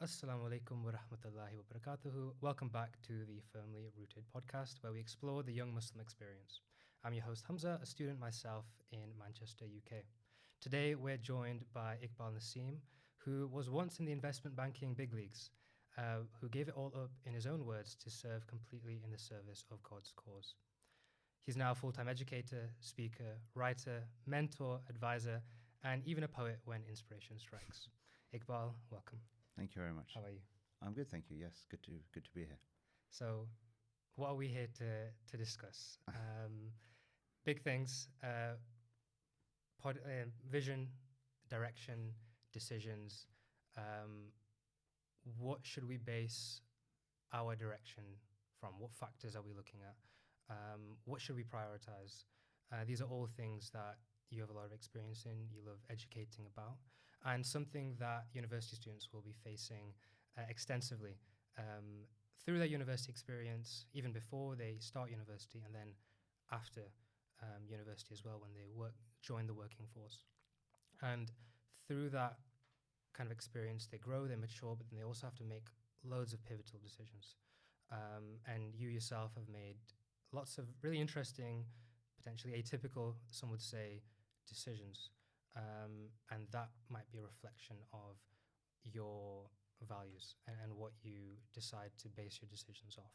Assalamu alaikum wa rahmatullahi wa barakatuhu. Welcome back to the Firmly Rooted podcast, where we explore the young Muslim experience. I'm your host Hamza, a student myself in Manchester, UK. Today, we're joined by Iqbal Nasim, who was once in the investment banking big leagues, who gave it all up, in his own words, to serve completely in the service of God's cause. He's now a full-time educator, speaker, writer, mentor, advisor, and even a poet when inspiration strikes. Iqbal, welcome. Thank you very much. How are you? I'm good, thank you. Yes, good to be here. So, what are we here to discuss? Big things, vision, direction, decisions. What should we base our direction from? What factors are we looking at? What should we prioritize? These are all things that you have a lot of experience in, you love educating about, and something that university students will be facing extensively through their university experience, even before they start university, and then after university as well, when they join the working force. And through that kind of experience, they grow, they mature, but then they also have to make loads of pivotal decisions. And you yourself have made lots of really interesting, potentially atypical, some would say, decisions, and that might be a reflection of your values and what you decide to base your decisions off.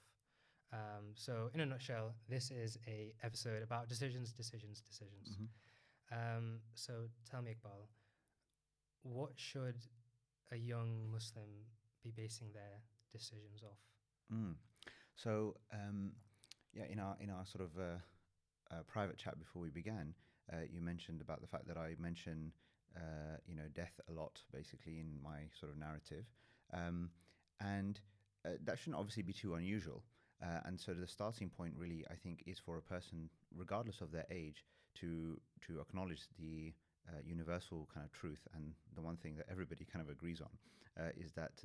So in a nutshell, this is a episode about decisions. Mm-hmm. So tell me, Iqbal, what should a young Muslim be basing their decisions off? So in our sort of private chat before we began, you mentioned about the fact that I mention death a lot, basically, in my sort of narrative, and that shouldn't obviously be too unusual. And so the starting point, really, I think, is for a person, regardless of their age, to acknowledge the universal kind of truth, and the one thing that everybody kind of agrees on is that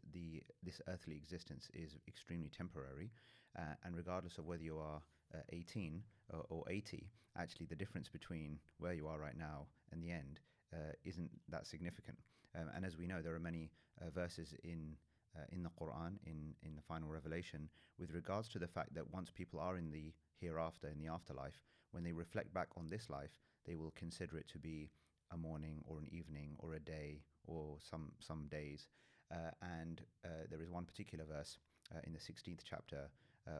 this earthly existence is extremely temporary, and regardless of whether you are 18 or 80, actually the difference between where you are right now and the end isn't that significant. And as we know, there are many verses in the Quran, in the final revelation, with regards to the fact that once people are in the hereafter, in the afterlife, when they reflect back on this life, they will consider it to be a morning or an evening or a day or some days. And there is one particular verse in the 16th chapter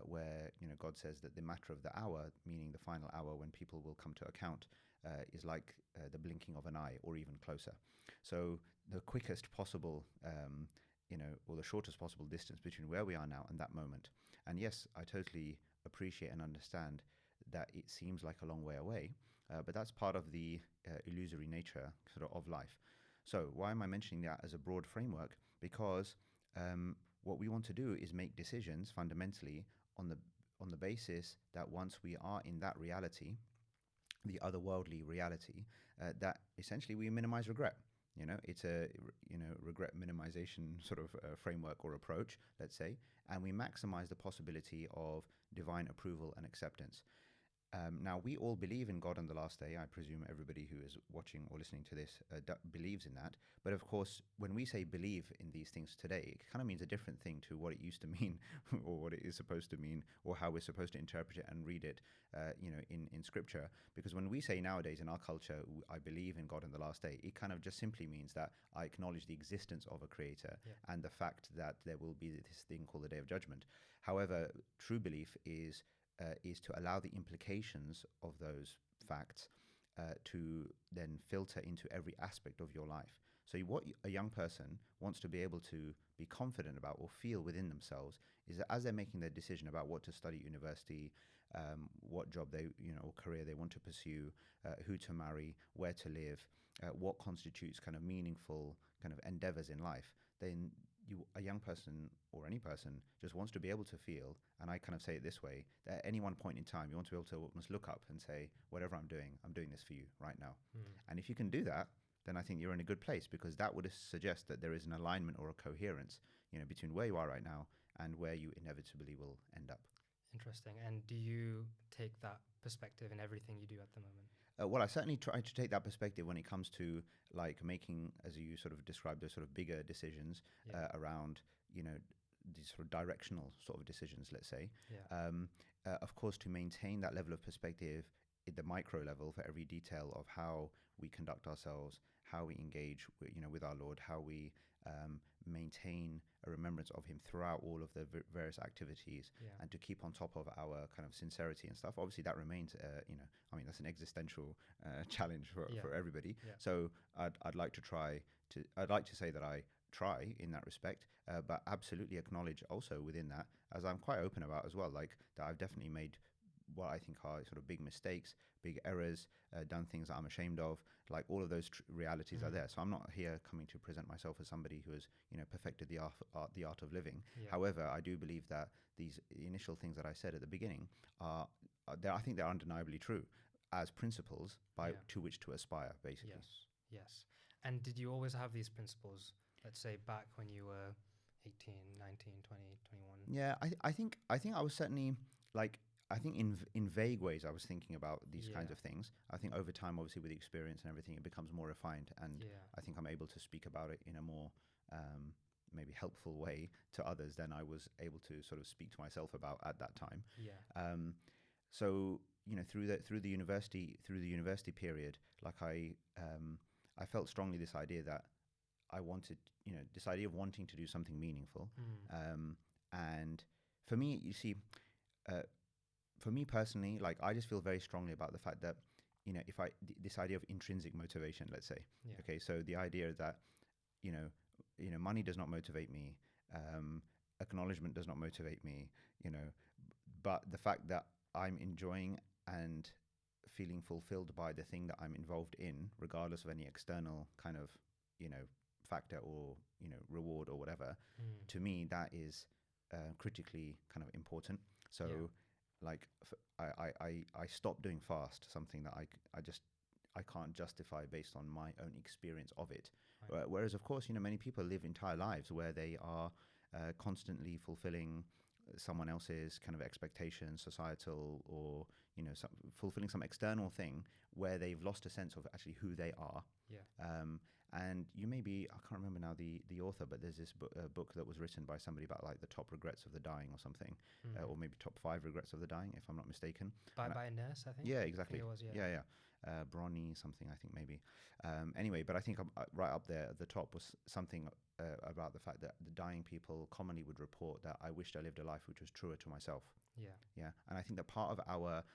where God says that the matter of the hour, meaning the final hour when people will come to account, is like the blinking of an eye, or even closer. So the quickest possible or the shortest possible distance between where we are now and that moment. And yes, I totally appreciate and understand that it seems like a long way away, but that's part of the illusory nature sort of life. So why am I mentioning that as a broad framework? Because what we want to do is make decisions fundamentally on the basis that once we are in that reality, the otherworldly reality, that essentially we minimize regret. It's a regret minimization sort of framework or approach, let's say, and we maximize the possibility of divine approval and acceptance. Now, we all believe in God on the last day. I presume everybody who is watching or listening to this believes in that. But of course, when we say believe in these things today, it kind of means a different thing to what it used to mean or what it is supposed to mean, or how we're supposed to interpret it and read it, in scripture. Because when we say nowadays in our culture, I believe in God on the last day, it kind of just simply means that I acknowledge the existence of a creator, and the fact that there will be this thing called the Day of Judgment. However, true belief is to allow the implications of those facts to then filter into every aspect of your life. So what a young person wants to be able to be confident about or feel within themselves is that as they're making their decision about what to study at university, what job or career they want to pursue, who to marry, where to live, what constitutes kind of meaningful kind of endeavors in life, then a young person or any person just wants to be able to feel, and I kind of say it this way, that at any one point in time, you want to be able to almost look up and say, whatever I'm doing this for you right now. And if you can do that, then I think you're in a good place, because that would suggest that there is an alignment or a coherence, between where you are right now and where you inevitably will end up. Interesting. And do you take that perspective in everything you do at the moment? Well, I certainly try to take that perspective when it comes to like making, as you sort of described, those sort of bigger decisions Yeah. around, you know, these sort of directional sort of decisions, let's say. Yeah. Of course, to maintain that level of perspective at the micro level for every detail of how we conduct ourselves, how we engage, with our Lord, how we maintain a remembrance of Him throughout all of the various activities, Yeah. and to keep on top of our kind of sincerity and stuff. Obviously, that remains, I mean, that's an existential challenge Yeah. for everybody. Yeah. So I'd like to I'd like to say that I try in that respect, but absolutely acknowledge also within that, as I'm quite open about as well, like that I've definitely made what I think are sort of big mistakes, big errors, done things that I'm ashamed of. Like all of those realities are there. So I'm not here coming to present myself as somebody who has, perfected the art of living. Yeah. However, I do believe that these initial things that I said at the beginning I think they're undeniably true as principles to which to aspire, basically. Yes. Yes. And did you always have these principles, let's say back when you were 18, 19, 20, 21? Yeah, I think I was certainly like, I think in vague ways I was thinking about these kinds Yeah. of things. I think over time, obviously with the experience and everything, it becomes more refined, and Yeah. I think I'm able to speak about it in a more maybe helpful way to others than I was able to sort of speak to myself about at that time. Yeah. So through the university period, like I felt strongly this idea that I wanted, this idea of wanting to do something meaningful. And for me, you see, for me personally, like I just feel very strongly about the fact that, if this idea of intrinsic motivation, let's say, Yeah. okay, so the idea that, money does not motivate me, acknowledgement does not motivate me, but the fact that I'm enjoying and feeling fulfilled by the thing that I'm involved in, regardless of any external kind of, factor or, reward or whatever, to me, that is critically kind of important. So, like, I stopped doing fast, something that I can't justify based on my own experience of it. Right. Whereas, of course, many people live entire lives where they are constantly fulfilling someone else's kind of expectations, societal, or fulfilling some external thing where they've lost a sense of actually who they are. Yeah. And you maybe, I can't remember now the author, but there's this book that was written by somebody about like the top regrets of the dying or something, or maybe top 5 regrets of the dying, if I'm not mistaken. By a nurse, I think. Yeah, I exactly. think it was, Yeah. Bronnie something, I think maybe. Anyway, but I think right up there at the top was something about the fact that the dying people commonly would report that I wished I lived a life which was truer to myself. Yeah. Yeah, and I think that part of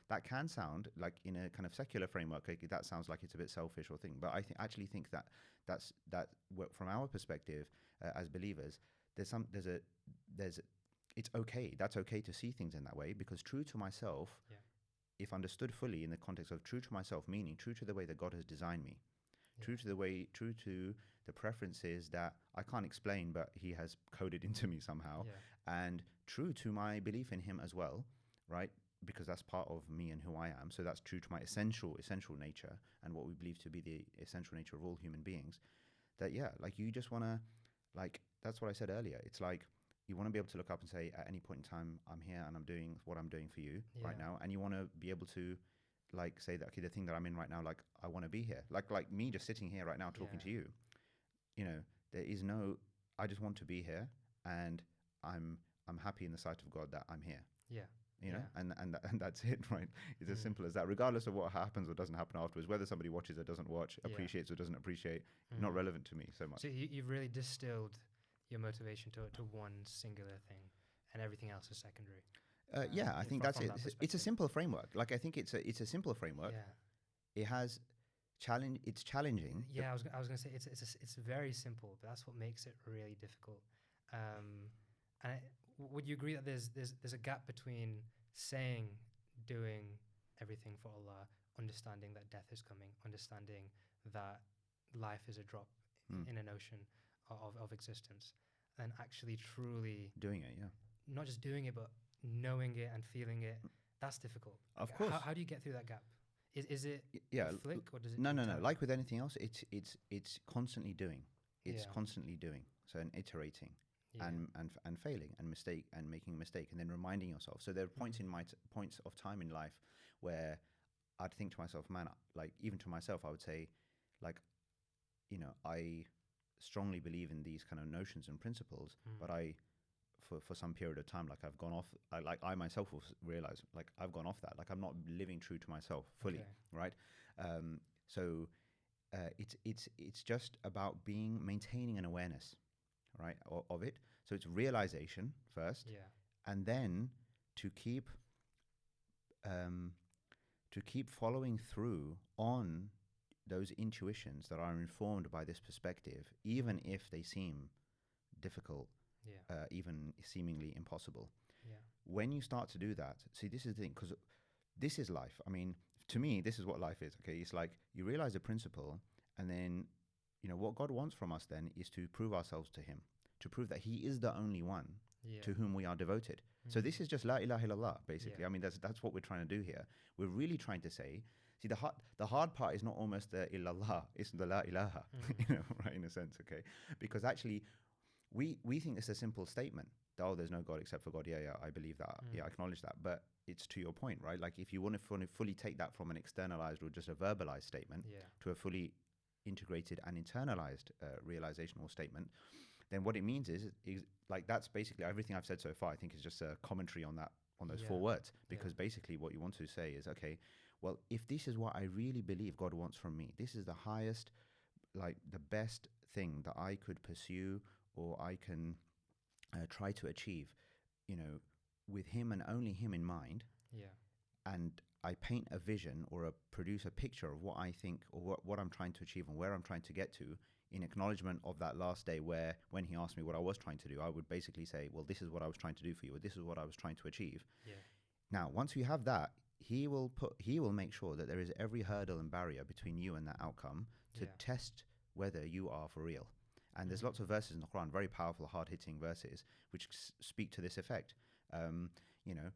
that can sound like in a kind of secular framework, like, that sounds like it's a bit selfish or thing, but I actually think that from our perspective as believers, it's okay. That's okay to see things in that way, because true to myself, Yeah. if understood fully in the context of true to myself, meaning true to the way that God has designed me, Yeah. true to the preferences that I can't explain, but He has coded into me somehow, Yeah. and true to my belief in Him as well, right? Because that's part of me and who I am. So that's true to my essential nature and what we believe to be the essential nature of all human beings. That, yeah, like you just want to, like, that's what I said earlier. It's like you want to be able to look up and say at any point in time, I'm here and I'm doing what I'm doing for you right now. And you want to be able to like say that, okay, the thing that I'm in right now, like I want to be here. Like me just sitting here right now talking to you, there is no, I just want to be here, and I'm happy in the sight of God that I'm here. Yeah. And that's it, right? It's as simple as that, regardless of what happens or doesn't happen afterwards, whether somebody watches or doesn't watch, appreciates or doesn't appreciate, not relevant to me so much. So you've really distilled your motivation to one singular thing, and everything else is secondary. Yeah, I think that's it. It's a simple framework. Like, I think it's a simple framework. Yeah. It has it's challenging. Yeah, I was going to say it's very simple, but that's what makes it really difficult. And would you agree that there's a gap between saying, doing everything for Allah, understanding that death is coming, understanding that life is a drop in an ocean of existence, and actually truly doing it? Yeah. Not just doing it, but knowing it and feeling it. That's difficult. Of course. How do you get through that gap? Is it a flick, or does it? No. Like with anything else, it's constantly doing. It's constantly doing. So, and iterating, and failing, and mistake, and making a mistake, and then reminding yourself. So there are points in points of time in life where I'd think to myself, man, like even to myself, I would say, like, I strongly believe in these kind of notions and principles, but I, for some period of time, like I've gone off, I myself will realize, like I've gone off that, like I'm not living true to myself fully, Okay. right? So it's just about maintaining an awareness, right, of it. So it's realization first, Yeah. and then to keep um, following through on those intuitions that are informed by this perspective, even if they seem difficult, Yeah. even seemingly impossible. Yeah. When you start to do that, see, this is the thing, because this is life. I mean, to me, this is what life is. Okay, it's like you realize a principle, and then what God wants from us then is to prove ourselves to Him, to prove that He is the only one Yeah. to whom we are devoted. So this is just la ilaha illallah, basically. Yeah. I mean, that's what we're trying to do here. We're really trying to say, see, the hard part is not almost the illallah, it's the la ilaha, right, in a sense, okay? Because actually, we think it's a simple statement. Oh, there's no God except for God. Yeah, I believe that. Yeah, I acknowledge that. But it's to your point, right? Like if you want to fully take that from an externalized or just a verbalized statement Yeah. to a fully integrated and internalized realization or statement, then what it means is like that's basically everything I've said so far. I think is just a commentary on those Yeah. four words, Yeah. because basically what you want to say is, okay, well, if this is what I really believe God wants from me, this is the highest, like the best thing that I could pursue or I can try to achieve, with Him and only Him in mind, Yeah. and I paint a vision or produce a picture of what I think or what I'm trying to achieve and where I'm trying to get to, in acknowledgement of that last day where when He asked me what I was trying to do, I would basically say, well, this is what I was trying to do for you, or this is what I was trying to achieve. Yeah. Now, once we have that, He will make sure that there is every hurdle and barrier between you and that outcome to Yeah. test whether you are for real. And there's lots of verses in the Quran, very powerful, hard-hitting verses, which speak to this effect. Um, you know,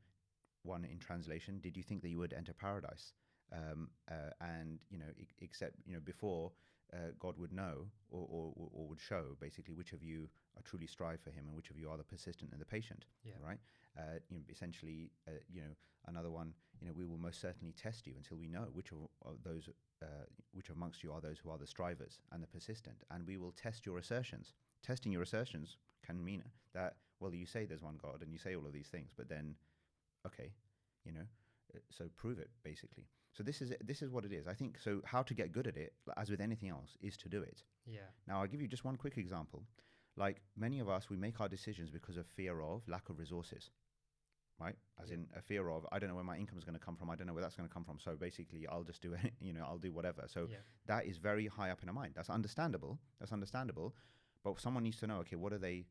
one in translation, did you think that you would enter paradise? And except before God would know or would show basically which of you are truly strive for Him and which of you are the persistent and the patient. Yeah. Right? Essentially, another one. We will most certainly test you until we know which of those. Which amongst you are those who are the strivers and the persistent, and we will test your assertions. Testing your assertions can mean that, well, you say there's one God and you say all of these things, but then, okay, so prove it, basically. So this is what it is. I think so. How to get good at it, as with anything else, is to do it. Yeah. Now, I'll give you just one quick example. Like many of us, we make our decisions because of fear of lack of resources. Right, as in a fear of, I don't know where my income is going to come from. I don't know where that's going to come from. So basically, I'll just do it. I'll do whatever. So that is very high up in our mind. That's understandable. But someone needs to know. Okay, what are they?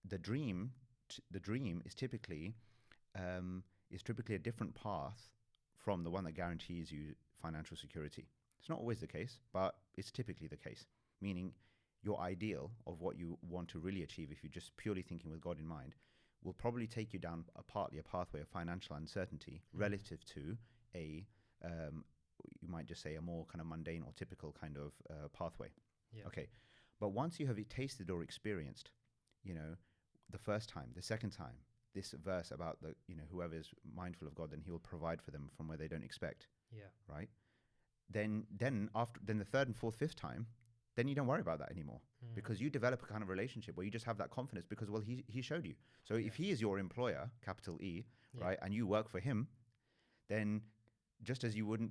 The dream is typically a different path from the one that guarantees you financial security. It's not always the case, but it's typically the case. Meaning, your ideal of what you want to really achieve, if you're just purely thinking with God in mind, will probably take you down partly a pathway of financial uncertainty relative to a, you might just say, a more kind of mundane or typical kind of pathway. Yeah. Okay, but once you have tasted or experienced, the first time, the second time, this verse about the, whoever is mindful of God, then He will provide for them from where they don't expect. Yeah. Right. Then the third and fourth, fifth time, then you don't worry about that anymore, because you develop a kind of relationship where you just have that confidence because, well, he showed you. So if He is your employer, capital E, right, and you work for Him, then just as then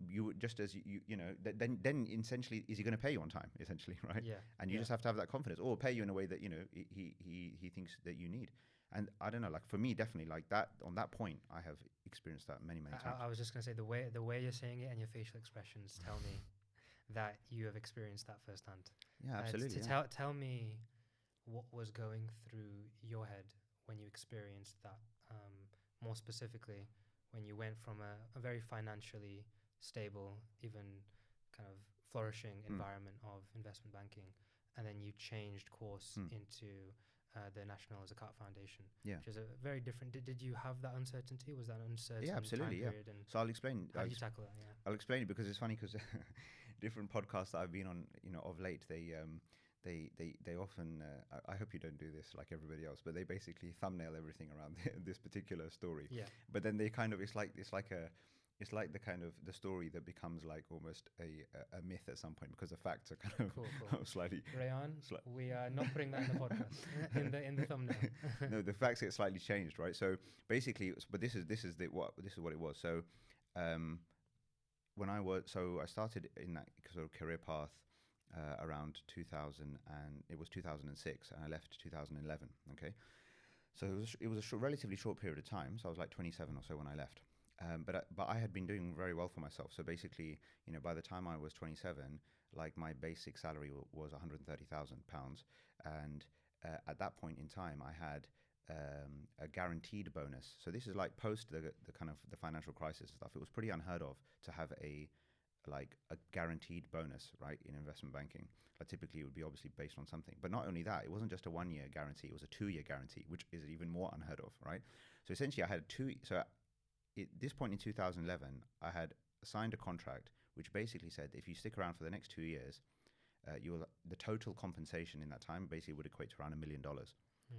essentially, is He going to pay you on time, essentially, right? Yeah. And you just have to have that confidence, or pay you in a way that he thinks that you need. And I don't know, like for me, definitely, like that on that point, I have experienced that many times. I was just going to say, the way you're saying it and your facial expressions tell me that you have experienced that firsthand. Yeah, absolutely. Tell me what was going through your head when you experienced that. More specifically, when you went from a very financially stable, even kind of flourishing environment of investment banking, and then you changed course into the National Zakat Foundation, which is a very different. Did you have that uncertainty? Was that an uncertain absolutely, time period? And so I'll explain. How did you tackle that? Yeah. I'll explain it because it's funny, because different podcasts that I've been on, of late, they often, I hope you don't do this like everybody else, but they basically thumbnail everything around this particular story. Yeah. But then they kind of, it's like it's like the kind of the story that becomes like almost a myth at some point because the facts are kind Cool, of cool. slightly. Rayan, Sli- we are not putting that in the podcast, in the thumbnail. no, the facts get slightly changed, right? So basically, but this is what it was. So um, I started in that sort of career path around 2000, and it was 2006, and I left 2011. Okay, so it was a relatively short period of time. So I was like 27 or so when I left. But I had been doing very well for myself. So basically, by the time I was 27, like my basic salary was 130,000 pounds, and at that point in time, I had a guaranteed bonus. So this is like post the kind of the financial crisis and stuff. It was pretty unheard of to have a guaranteed bonus, right, in investment banking. Like typically it would be obviously based on something. But not only that, it wasn't just a 1 year guarantee, it was a 2 year guarantee, which is even more unheard of, right? So essentially I had at this point in 2011, I had signed a contract which basically said if you stick around for the next 2 years, the total compensation in that time basically would equate to around $1 million,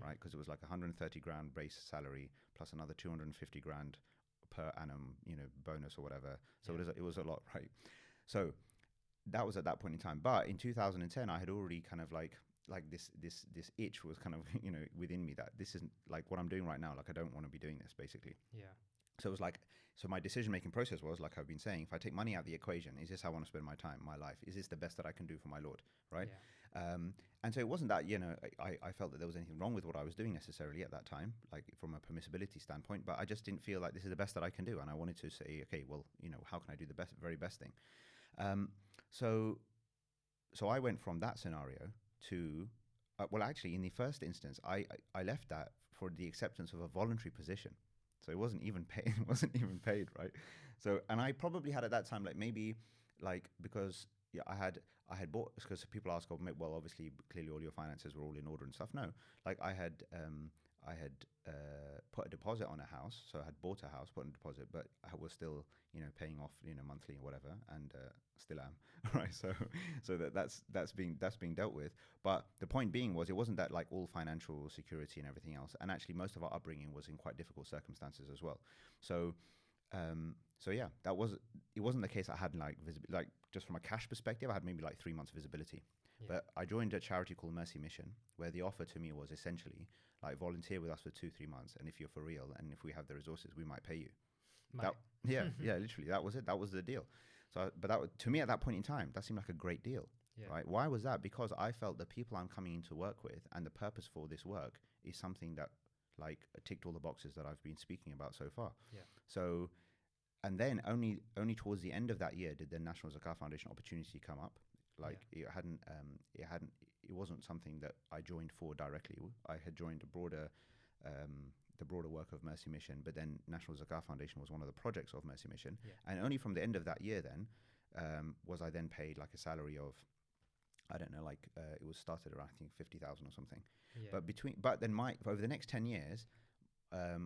right? Because it was like 130 grand base salary plus another 250 grand per annum, bonus or whatever. So it was a lot, right? So that was at that point in time. But in 2010, I had already kind of like this itch was kind of within me that this isn't like what I'm doing right now. Like I don't want to be doing this basically. Yeah. So it was like, so my decision making process was like I've been saying, if I take money out of the equation, is this how I want to spend my time, my life? Is this the best that I can do for my Lord, right? Yeah. And so it wasn't that I felt that there was anything wrong with what I was doing necessarily at that time, like from a permissibility standpoint, but I just didn't feel like this is the best that I can do, and I wanted to say, okay, well, how can I do the very best thing? So I went from that scenario to well, actually, in the first instance, I left that for the acceptance of a voluntary position. So it wasn't even paid. It wasn't even paid, right? So, and I probably had at that time, like maybe, like because I had bought, because people ask, oh, well, obviously, clearly all your finances were all in order and stuff. No, like I had put a deposit on a house, so I had bought a house, put in a deposit, but I was still paying off monthly or whatever, and still am, right? So that's being dealt with. But the point being was, it wasn't that like all financial security and everything else, and actually most of our upbringing was in quite difficult circumstances as well. So yeah, it wasn't the case. I had like just from a cash perspective, I had maybe like 3 months visibility. Yeah. But I joined a charity called Mercy Mission, where the offer to me was essentially like volunteer with us for 2-3 months, and if you're for real, and if we have the resources, we might pay you. Yeah, literally, that was it. That was the deal. So, but to me at that point in time, that seemed like a great deal, right? Why was that? Because I felt the people I'm coming in to work with and the purpose for this work is something that like ticked all the boxes that I've been speaking about so far. Yeah. So, and then only towards the end of that year did the National Zakat Foundation opportunity come up. Like it wasn't something that I joined for directly. I had joined the broader work of Mercy Mission, but then National Zakat Foundation was one of the projects of Mercy Mission. And only from the end of that year then was I then paid like a salary of, I don't know, like it was started around I think 50,000 or something. But then over the next 10 years,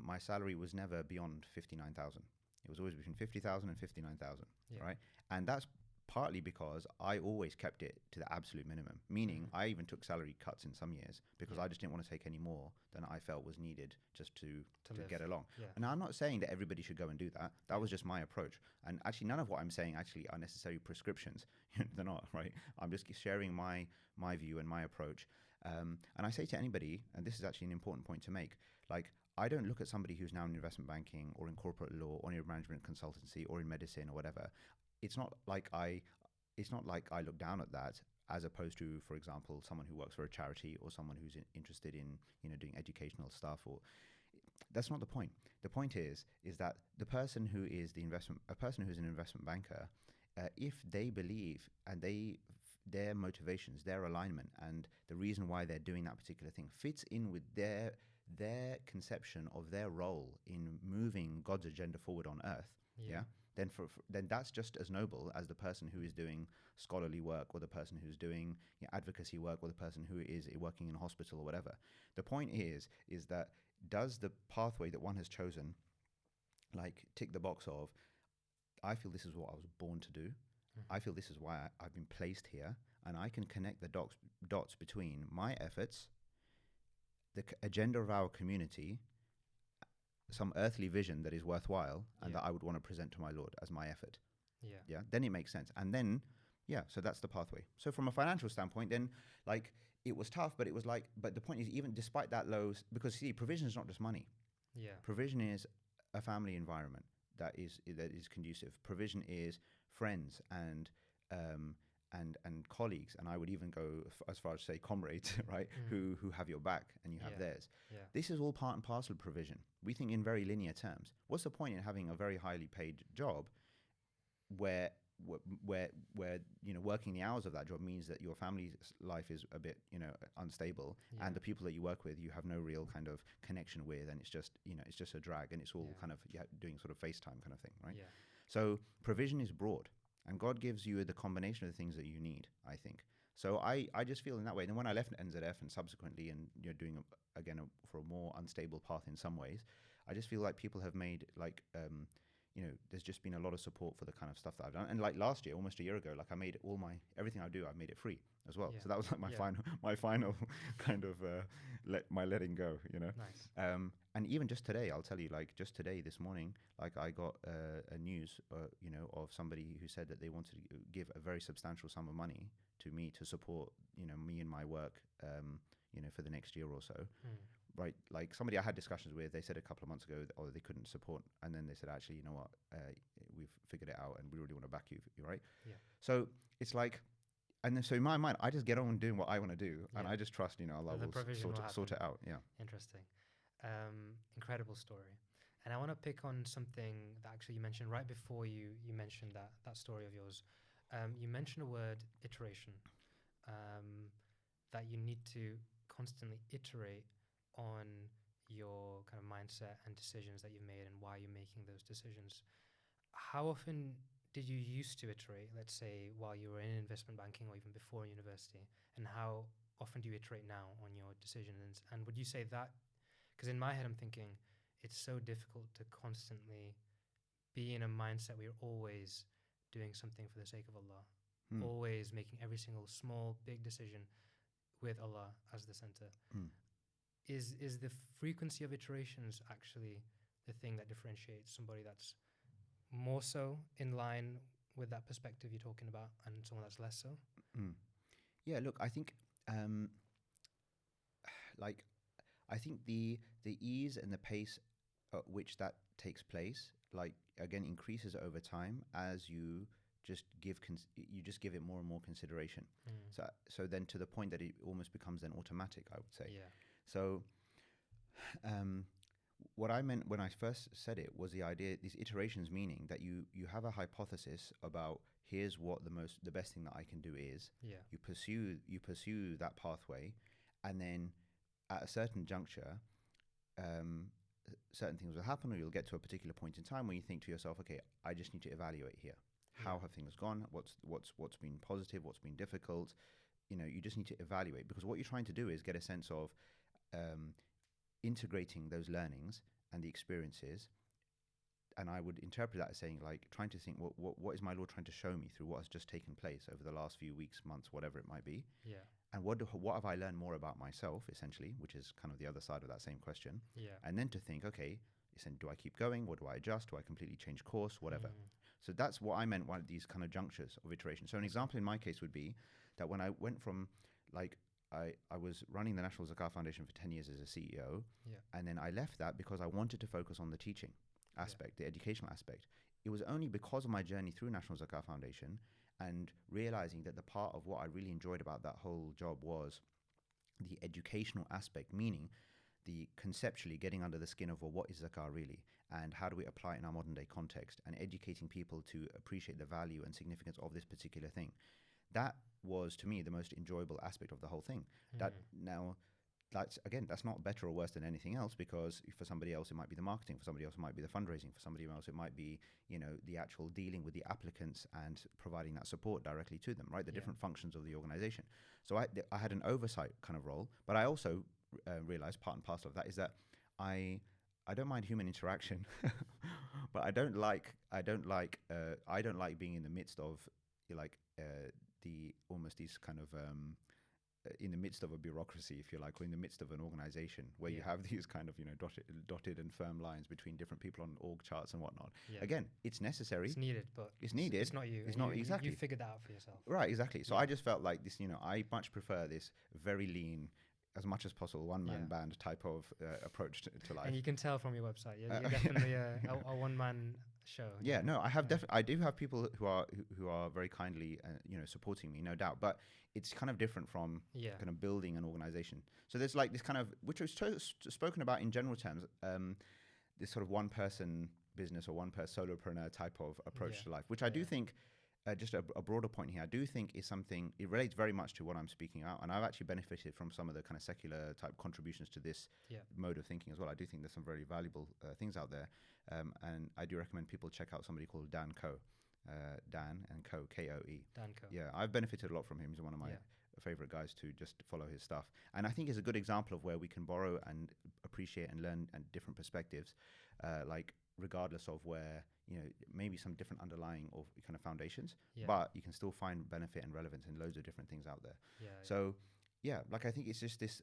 my salary was never beyond 59,000. It was always between 50,000 and 59,000, right? And that's partly because I always kept it to the absolute minimum, meaning I even took salary cuts in some years because I just didn't want to take any more than I felt was needed just to get along. And I'm not saying that everybody should go and do that. That was just my approach. And actually, none of what I'm saying actually are necessarily prescriptions. They're not, right? I'm just sharing my view and my approach. And I say to anybody, and this is actually an important point to make, like, I don't look at somebody who's now in investment banking or in corporate law or in management consultancy or in medicine or whatever. It's not like I look down at that as opposed to, for example, someone who works for a charity or someone who's interested in doing educational stuff. Or that's not the point. The point is that the person who is a person who's an investment banker, if they believe and their motivations, their alignment, and the reason why they're doing that particular thing fits in with their conception of their role in moving God's agenda forward on earth, then that's just as noble as the person who is doing scholarly work or the person who's doing advocacy work or the person who is working in a hospital or whatever. The point is that does the pathway that one has chosen like tick the box of, I feel this is what I was born to do. I feel this is why I've been placed here, and I can connect the dots between my efforts, the agenda of our community, some earthly vision that is worthwhile and Yeah. that I would want to present to my Lord as my effort. Yeah. Yeah, then it makes sense. And then, yeah, so that's the pathway. So from a financial standpoint, then, like, it was tough, but it was like, but the point is, even despite that lows, because see, provision is not just money. Yeah. Provision is a family environment that is conducive. Provision is friends um, and colleagues, and I would even go as far as say comrades, right? Who have your back and you have Yeah. theirs. Yeah. This is all part and parcel of provision. We think in very linear terms. What's the point in having a very highly paid job where where working the hours of that job means that your family's life is a bit unstable, Yeah. and the people that you work with you have no real kind of connection with, and it's just it's just a drag, and it's all Yeah. kind of doing sort of FaceTime kind of thing, right? Yeah. So provision is broad, and God gives you the combination of the things that you need, I think. So I just feel in that way. And then when I left NZF and subsequently, and doing for a more unstable path in some ways, I just feel like people have made like there's just been a lot of support for the kind of stuff that I've done. And like last year, almost a year ago, like I made everything I do, I made it free as well. Yeah. So that was like my Yeah. final kind of my letting go, Nice. And even just today, I'll tell you, like just today, this morning, like I got a news, of somebody who said that they wanted to give a very substantial sum of money to me to support, me and my work, for the next year or so. Right, like somebody I had discussions with, they said a couple of months ago they couldn't support, and then they said, actually, you know what, we've figured it out, and we really want to back you, right? Yeah. So it's like, and then so in my mind, I just get on doing what I want to do, and Yeah. I just trust, Allah The will provision will sort it happen. out. Yeah. Interesting. Incredible story. And I want to pick on something that actually you mentioned right before you mentioned that story of yours. You mentioned a word, iteration, that you need to constantly iterate on your kind of mindset and decisions that you've made and why you're making those decisions. How often did you used to iterate, let's say, while you were in investment banking or even before university? And how often do you iterate now on your decisions? And would you say that, because in my head I'm thinking it's so difficult to constantly be in a mindset where you're always doing something for the sake of Allah, Hmm. always making every single small, big decision with Allah as the center. Hmm. Is the frequency of iterations actually the thing that differentiates somebody that's more so in line with that perspective you're talking about and someone that's less so? Hmm. Yeah, look, I think like I think the ease and the pace at which that takes place, like again, increases over time as you just give it more and more consideration. So then to the point that it almost becomes then automatic, I would say. Yeah. So what I meant when I first said it was the idea, these iterations, meaning that you have a hypothesis about here's what the best thing that I can do is. Yeah. You pursue that pathway, and then at a certain juncture, certain things will happen, or you'll get to a particular point in time where you think to yourself, okay, I just need to evaluate here. How have things gone? What's been positive? What's been difficult? You just need to evaluate, because what you're trying to do is get a sense of integrating those learnings and the experiences. And I would interpret that as saying, like, trying to think, what is my Lord trying to show me through what has just taken place over the last few weeks, months, whatever it might be. Yeah. And what have I learned more about myself, essentially, which is kind of the other side of that same question. Yeah. And then to think, okay, do I keep going? What do I adjust? Do I completely change course? Whatever. So that's what I meant by these kind of junctures of iteration. So an example in my case would be that when I went from, like, I was running the National Zakat Foundation for 10 years as a CEO, and then I left that because I wanted to focus on the teaching aspect, the educational aspect. It was only because of my journey through National Zakat Foundation and realizing that the part of what I really enjoyed about that whole job was the educational aspect, meaning the conceptually getting under the skin of, well, what is zakah really, and how do we apply it in our modern day context, and educating people to appreciate the value and significance of this particular thing. That was, to me, the most enjoyable aspect of the whole thing. That now, that's not better or worse than anything else, because for somebody else it might be the marketing, for somebody else it might be the fundraising, for somebody else it might be the actual dealing with the applicants and providing that support directly to them, right? The different functions of the organization. So I had an oversight kind of role, but I also realized part and parcel of that is that I don't mind human interaction, but I don't like being in the midst of the almost these kind of in the midst of a bureaucracy, if you like, or in the midst of an organization where you Yeah. have these kind of, dotted and firm lines between different people on org charts and whatnot. Yeah. Again, it's necessary. It's needed, but It's needed. It's not you. It's and not you, exactly. You figured that out for yourself. Right, exactly. So Yeah. I just felt like this, I much prefer this very lean, as much as possible, one-man Yeah. band type of approach to life. And you can tell from your website, you're definitely a one-man show. Yeah, no, I have Yeah. I do have people who are very kindly, supporting me, no doubt. But it's kind of different from Yeah. kind of building an organization. So there's like this kind of, which was spoken about in general terms, this sort of one-person business or one-person solopreneur type of approach Yeah. to life, which I do Yeah. think, just a broader point here, I do think is something, it relates very much to what I'm speaking out. And I've actually benefited from some of the kind of secular type contributions to this Yeah. mode of thinking as well. I do think there's some very valuable things out there. And I do recommend people check out somebody called Dan Coe, Dan and Co, Koe. Dan Co. Yeah, I've benefited a lot from him. He's one of my Yeah. favorite guys to just follow his stuff. And I think it's a good example of where we can borrow and appreciate and learn and different perspectives, like regardless of where, maybe some different underlying or kind of foundations, Yeah. but you can still find benefit and relevance in loads of different things out there. Yeah. So yeah, like I think it's just this,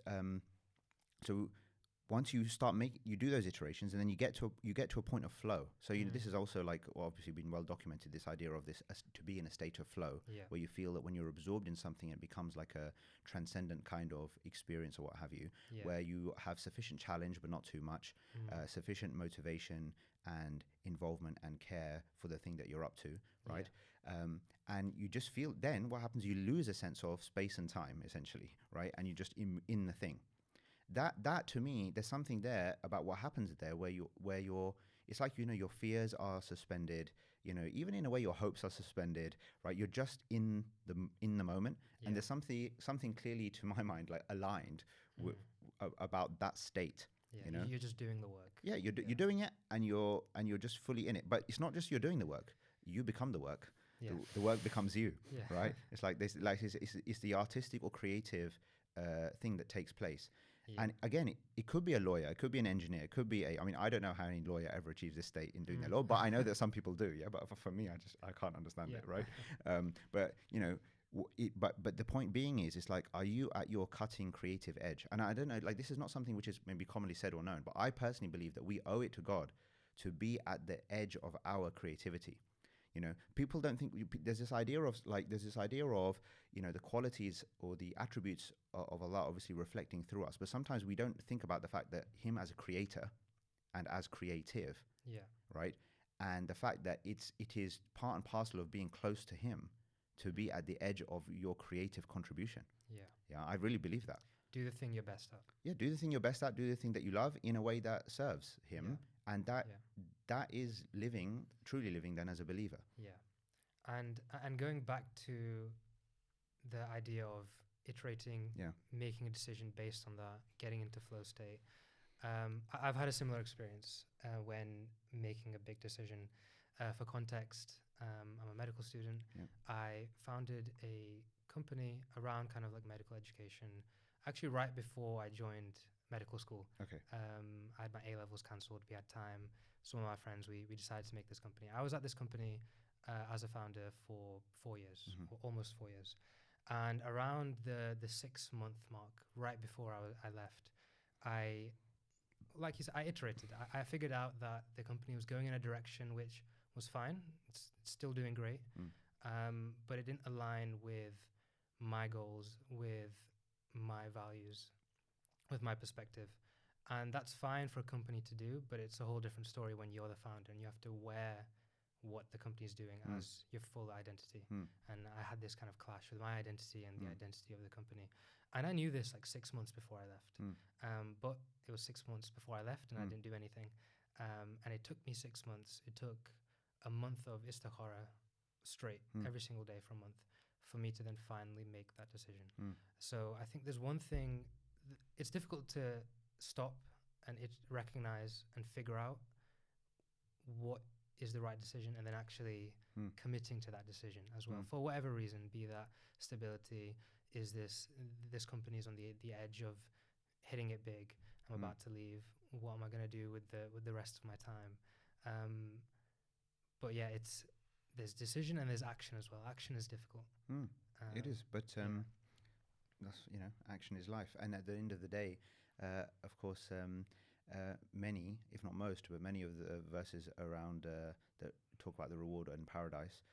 so once you start you do those iterations, and then you get to a point of flow. So this is also like, obviously been well documented, this idea of this to be in a state of flow, Yeah. where you feel that when you're absorbed in something, it becomes like a transcendent kind of experience or what have you, Yeah. where you have sufficient challenge but not too much, Mm. sufficient motivation and involvement and care for the thing that you're up to, right? And you just feel, then what happens, you lose a sense of space and time, essentially, right? And you're just in the thing. That to me, there's something there about what happens there where you're it's like, your fears are suspended, even in a way your hopes are suspended, right? You're just in the moment. Yeah. And there's something clearly, to my mind, like aligned about that state. Yeah. You're just doing the work. Yeah, you're doing it, and you're just fully in it. But it's not just you're doing the work; you become the work. Yeah. The work becomes you, Yeah. right? It's like this, like it's the artistic or creative thing that takes place. Yeah. And again, it could be a lawyer, it could be an engineer, it could be I mean, I don't know how any lawyer ever achieves this state in doing their law, but I know that some people do. Yeah, but for me, I can't understand it, right? But but the point being is, it's like, are you at your cutting creative edge? And I don't know, like, this is not something which is maybe commonly said or known, but I personally believe that we owe it to God to be at the edge of our creativity. People don't think there's this idea of the qualities or the attributes of Allah obviously reflecting through us, but sometimes we don't think about the fact that Him as a creator and as creative, Yeah. right? And the fact that it is part and parcel of being close to Him to be at the edge of your creative contribution. Yeah. Yeah, I really believe that. Do the thing you're best at. Yeah, do the thing you're best at, do the thing that you love in a way that serves Him, and that is truly living then as a believer. Yeah. And going back to the idea of iterating, making a decision based on that, getting into flow state. I've had a similar experience when making a big decision. For context, I'm a medical student. Yeah. I founded a company around kind of like medical education, actually right before I joined medical school. Okay. I had my A-levels cancelled. We had time. Some of my friends, we decided to make this company. I was at this company as a founder for 4 years, or almost 4 years. And around the 6-month mark, right before I left, like you said, I iterated. I figured out that the company was going in a direction which was fine. It's still doing great. But it didn't align with my goals, with my values, with my perspective. And that's fine for a company to do, but it's a whole different story when you're the founder and you have to wear what the company is doing as your full identity. And I had this kind of clash with my identity and the identity of the company. And I knew this like 6 months before I left. But it was 6 months before I left and I didn't do anything. And it took me 6 months. It took a month of istikhara straight every single day for a month for me to then finally make that decision. So I think there's one thing, it's difficult to stop and recognize and figure out what is the right decision and then actually committing to that decision as well, for whatever reason, be that stability, is this company is on the edge of hitting it big, I'm about to leave, what am I going to do with the rest of my time? But yeah, there's decision and there's action as well. Action is difficult. It is, but that's, action is life. And at the end of the day, of course, many, if not most, but many of the verses around that talk about the reward and paradise,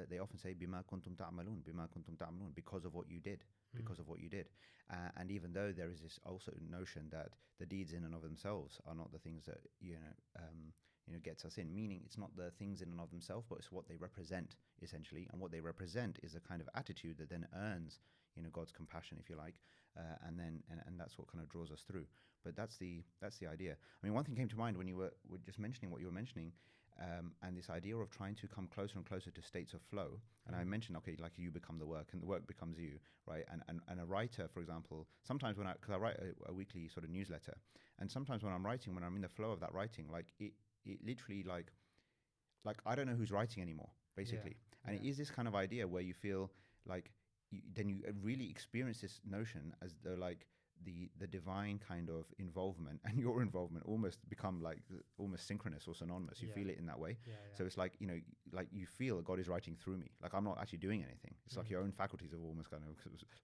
they often say bima kuntum ta'malun, bima kuntum ta'malun, because of what you did, because of what you did. And even though there is this also notion that the deeds in and of themselves are not the things that gets us in, meaning it's not the things in and of themselves, but it's what they represent essentially, and what they represent is a kind of attitude that then earns God's compassion, if you like, and that's what kind of draws us through. But that's the idea. I mean, one thing came to mind when you were just mentioning what you were mentioning, and this idea of trying to come closer and closer to states of flow. And I mentioned, okay, like you become the work and the work becomes you, right? And a writer, for example, sometimes because I write a weekly sort of newsletter, and sometimes when I'm writing, when I'm in the flow of that writing, like it literally like I don't know who's writing anymore, basically. And it is this kind of idea where you feel like then you really experience this notion as though like the divine kind of involvement and your involvement almost become like almost synchronous or synonymous. You feel it in that way. So it's like, like you feel God is writing through me. Like I'm not actually doing anything. It's like your own faculties have almost kind of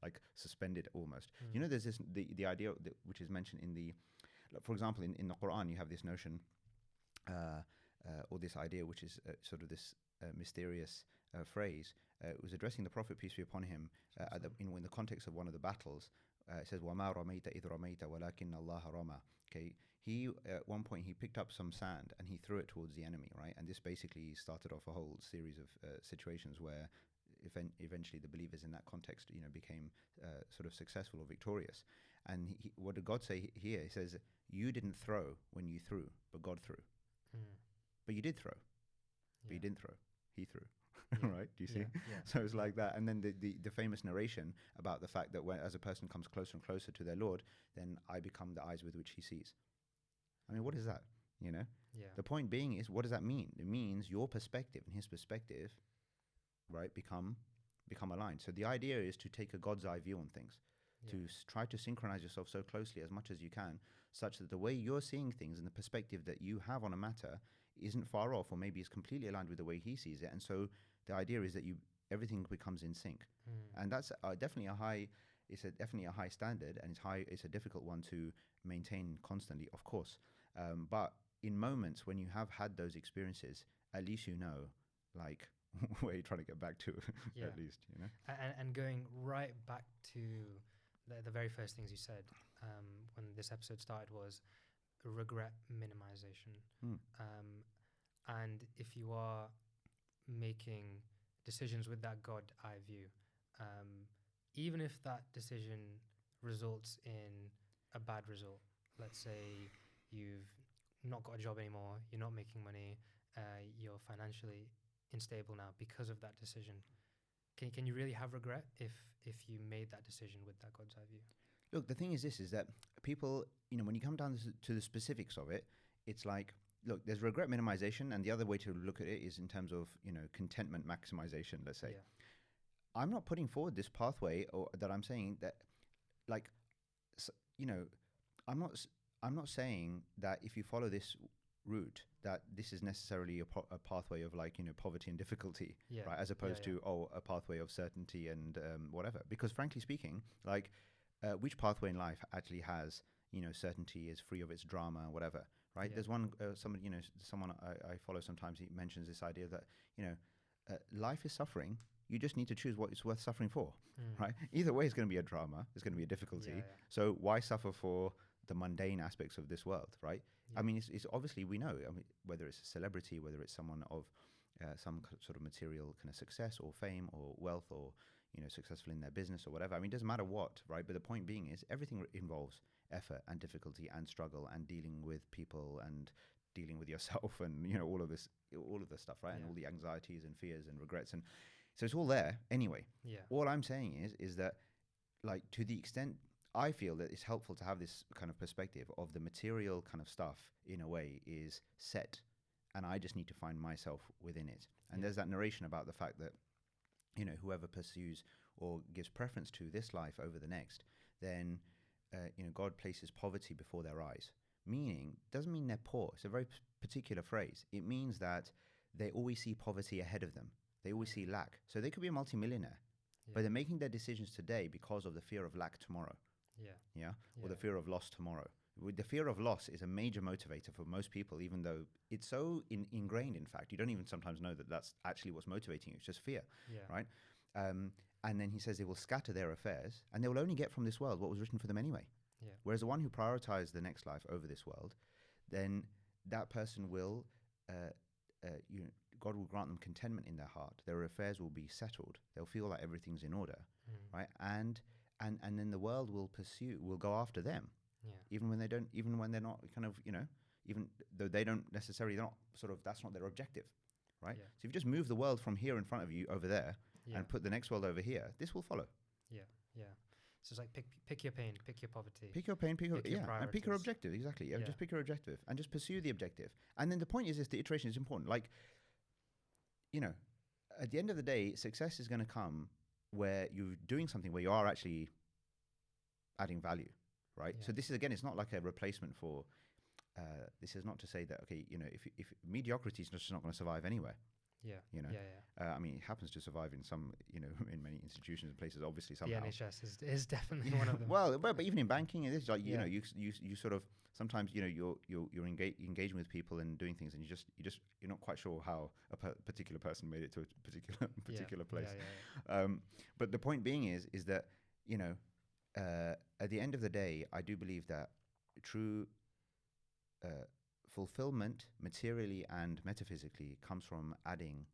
like suspended almost. There's this, the idea which is mentioned in the, for example, in the Quran, you have this notion or this idea, which is sort of this mysterious phrase. It was addressing the Prophet, peace be upon him, in the context of one of the battles. It says, وَمَا رَمَيْتَ إِذْ رَمَيْتَ وَلَكِنَّ اللَّهَ رَمَى. Okay, he at one point he picked up some sand and he threw it towards the enemy, right? And this basically started off a whole series of situations where eventually the believers in that context, became sort of successful or victorious. And what did God say here? He says, you didn't throw when you threw, but God threw. But you did throw, but you didn't throw. He threw. Right? Do you see? So it's like that. And then the famous narration about the fact that as a person comes closer and closer to their Lord, then I become the eyes with which he sees. I mean, what is that? The point being is, what does that mean? It means your perspective and his perspective, right, become aligned. So the idea is to take a God's eye view on things, to try to synchronize yourself so closely as much as you can, such that the way you're seeing things and the perspective that you have on a matter isn't far off, or maybe is completely aligned with the way he sees it. And so the idea is that everything becomes in sync. And that's definitely definitely a high standard, and it's a difficult one to maintain constantly, of course. But in moments when you have had those experiences, at least like where you're trying to get back to, at least, And going right back to the very first things you said when this episode started was regret minimization. And if you are making decisions with that God eye view, even if that decision results in a bad result, let's say you've not got a job anymore, you're not making money, you're financially unstable now because of that decision, can you really have regret if you made that decision with that God's eye view? Look, the thing is this, is that people, when you come down to the specifics of it, it's like, look, there's regret minimization, and the other way to look at it is in terms of, contentment maximization, let's say. I'm not putting forward this pathway, or that I'm saying that, like, I'm not saying that if you follow this route, that this is necessarily a pathway of like, poverty and difficulty, right? As opposed to, a pathway of certainty and whatever. Because frankly speaking, like, which pathway in life actually has, certainty, is free of its drama, whatever, right? There's one, someone I follow sometimes, he mentions this idea that, life is suffering. You just need to choose what it's worth suffering for, right? Either way, it's going to be a drama. It's going to be a difficulty. So why suffer for the mundane aspects of this world, right? I mean, it's obviously, we know, I mean, whether it's a celebrity, whether it's someone of some sort of material kind of success or fame or wealth, or, successful in their business or whatever. I mean, it doesn't matter what, right? But the point being is everything involves effort and difficulty and struggle and dealing with people and dealing with yourself and, all of this stuff, right? And all the anxieties and fears and regrets. And so it's all there anyway. All I'm saying is that, like, to the extent I feel that it's helpful to have this kind of perspective of the material kind of stuff, in a way, is set, and I just need to find myself within it. And there's that narration about the fact that, whoever pursues or gives preference to this life over the next, then, God places poverty before their eyes. Meaning, doesn't mean they're poor. It's a very particular phrase. It means that they always see poverty ahead of them. They always see lack. So they could be a multimillionaire, but they're making their decisions today because of the fear of lack tomorrow. Yeah. Yeah. Or the fear of loss tomorrow. The fear of loss is a major motivator for most people, even though it's so ingrained. In fact, you don't even sometimes know that that's actually what's motivating you. It's just fear, right? And then he says they will scatter their affairs, and they will only get from this world what was written for them anyway. Yeah. Whereas the one who prioritizes the next life over this world, then that person will, God will grant them contentment in their heart. Their affairs will be settled. They'll feel like everything's in order, right? And then the world will go after them. Yeah. Even when they're not kind of, even though they're not sort of, that's not their objective, right? Yeah. So if you just move the world from here in front of you over there and put the next world over here, this will follow. Yeah. Yeah. So it's like pick your pain, pick your poverty. Pick your pain, pick your your and pick your priorities. objective. Exactly. Yeah, just pick your objective and just pursue the objective. And then the point is the iteration is important. Like, at the end of the day, success is going to come where you're doing something where you are actually adding value. Right. Yeah. So this is, again, it's not like a replacement for, this is not to say that, okay, if mediocrity is just not going to survive anywhere. Yeah. I mean, it happens to survive in some, in many institutions and places, obviously somehow. The NHS is definitely one of them. Well, but even in banking, it is like, you sort of, sometimes, you're engaging with people and doing things, and you're not quite sure how a particular person made it to a particular place. But the point being is that, at the end of the day, I do believe that true fulfillment, materially and metaphysically, comes from adding,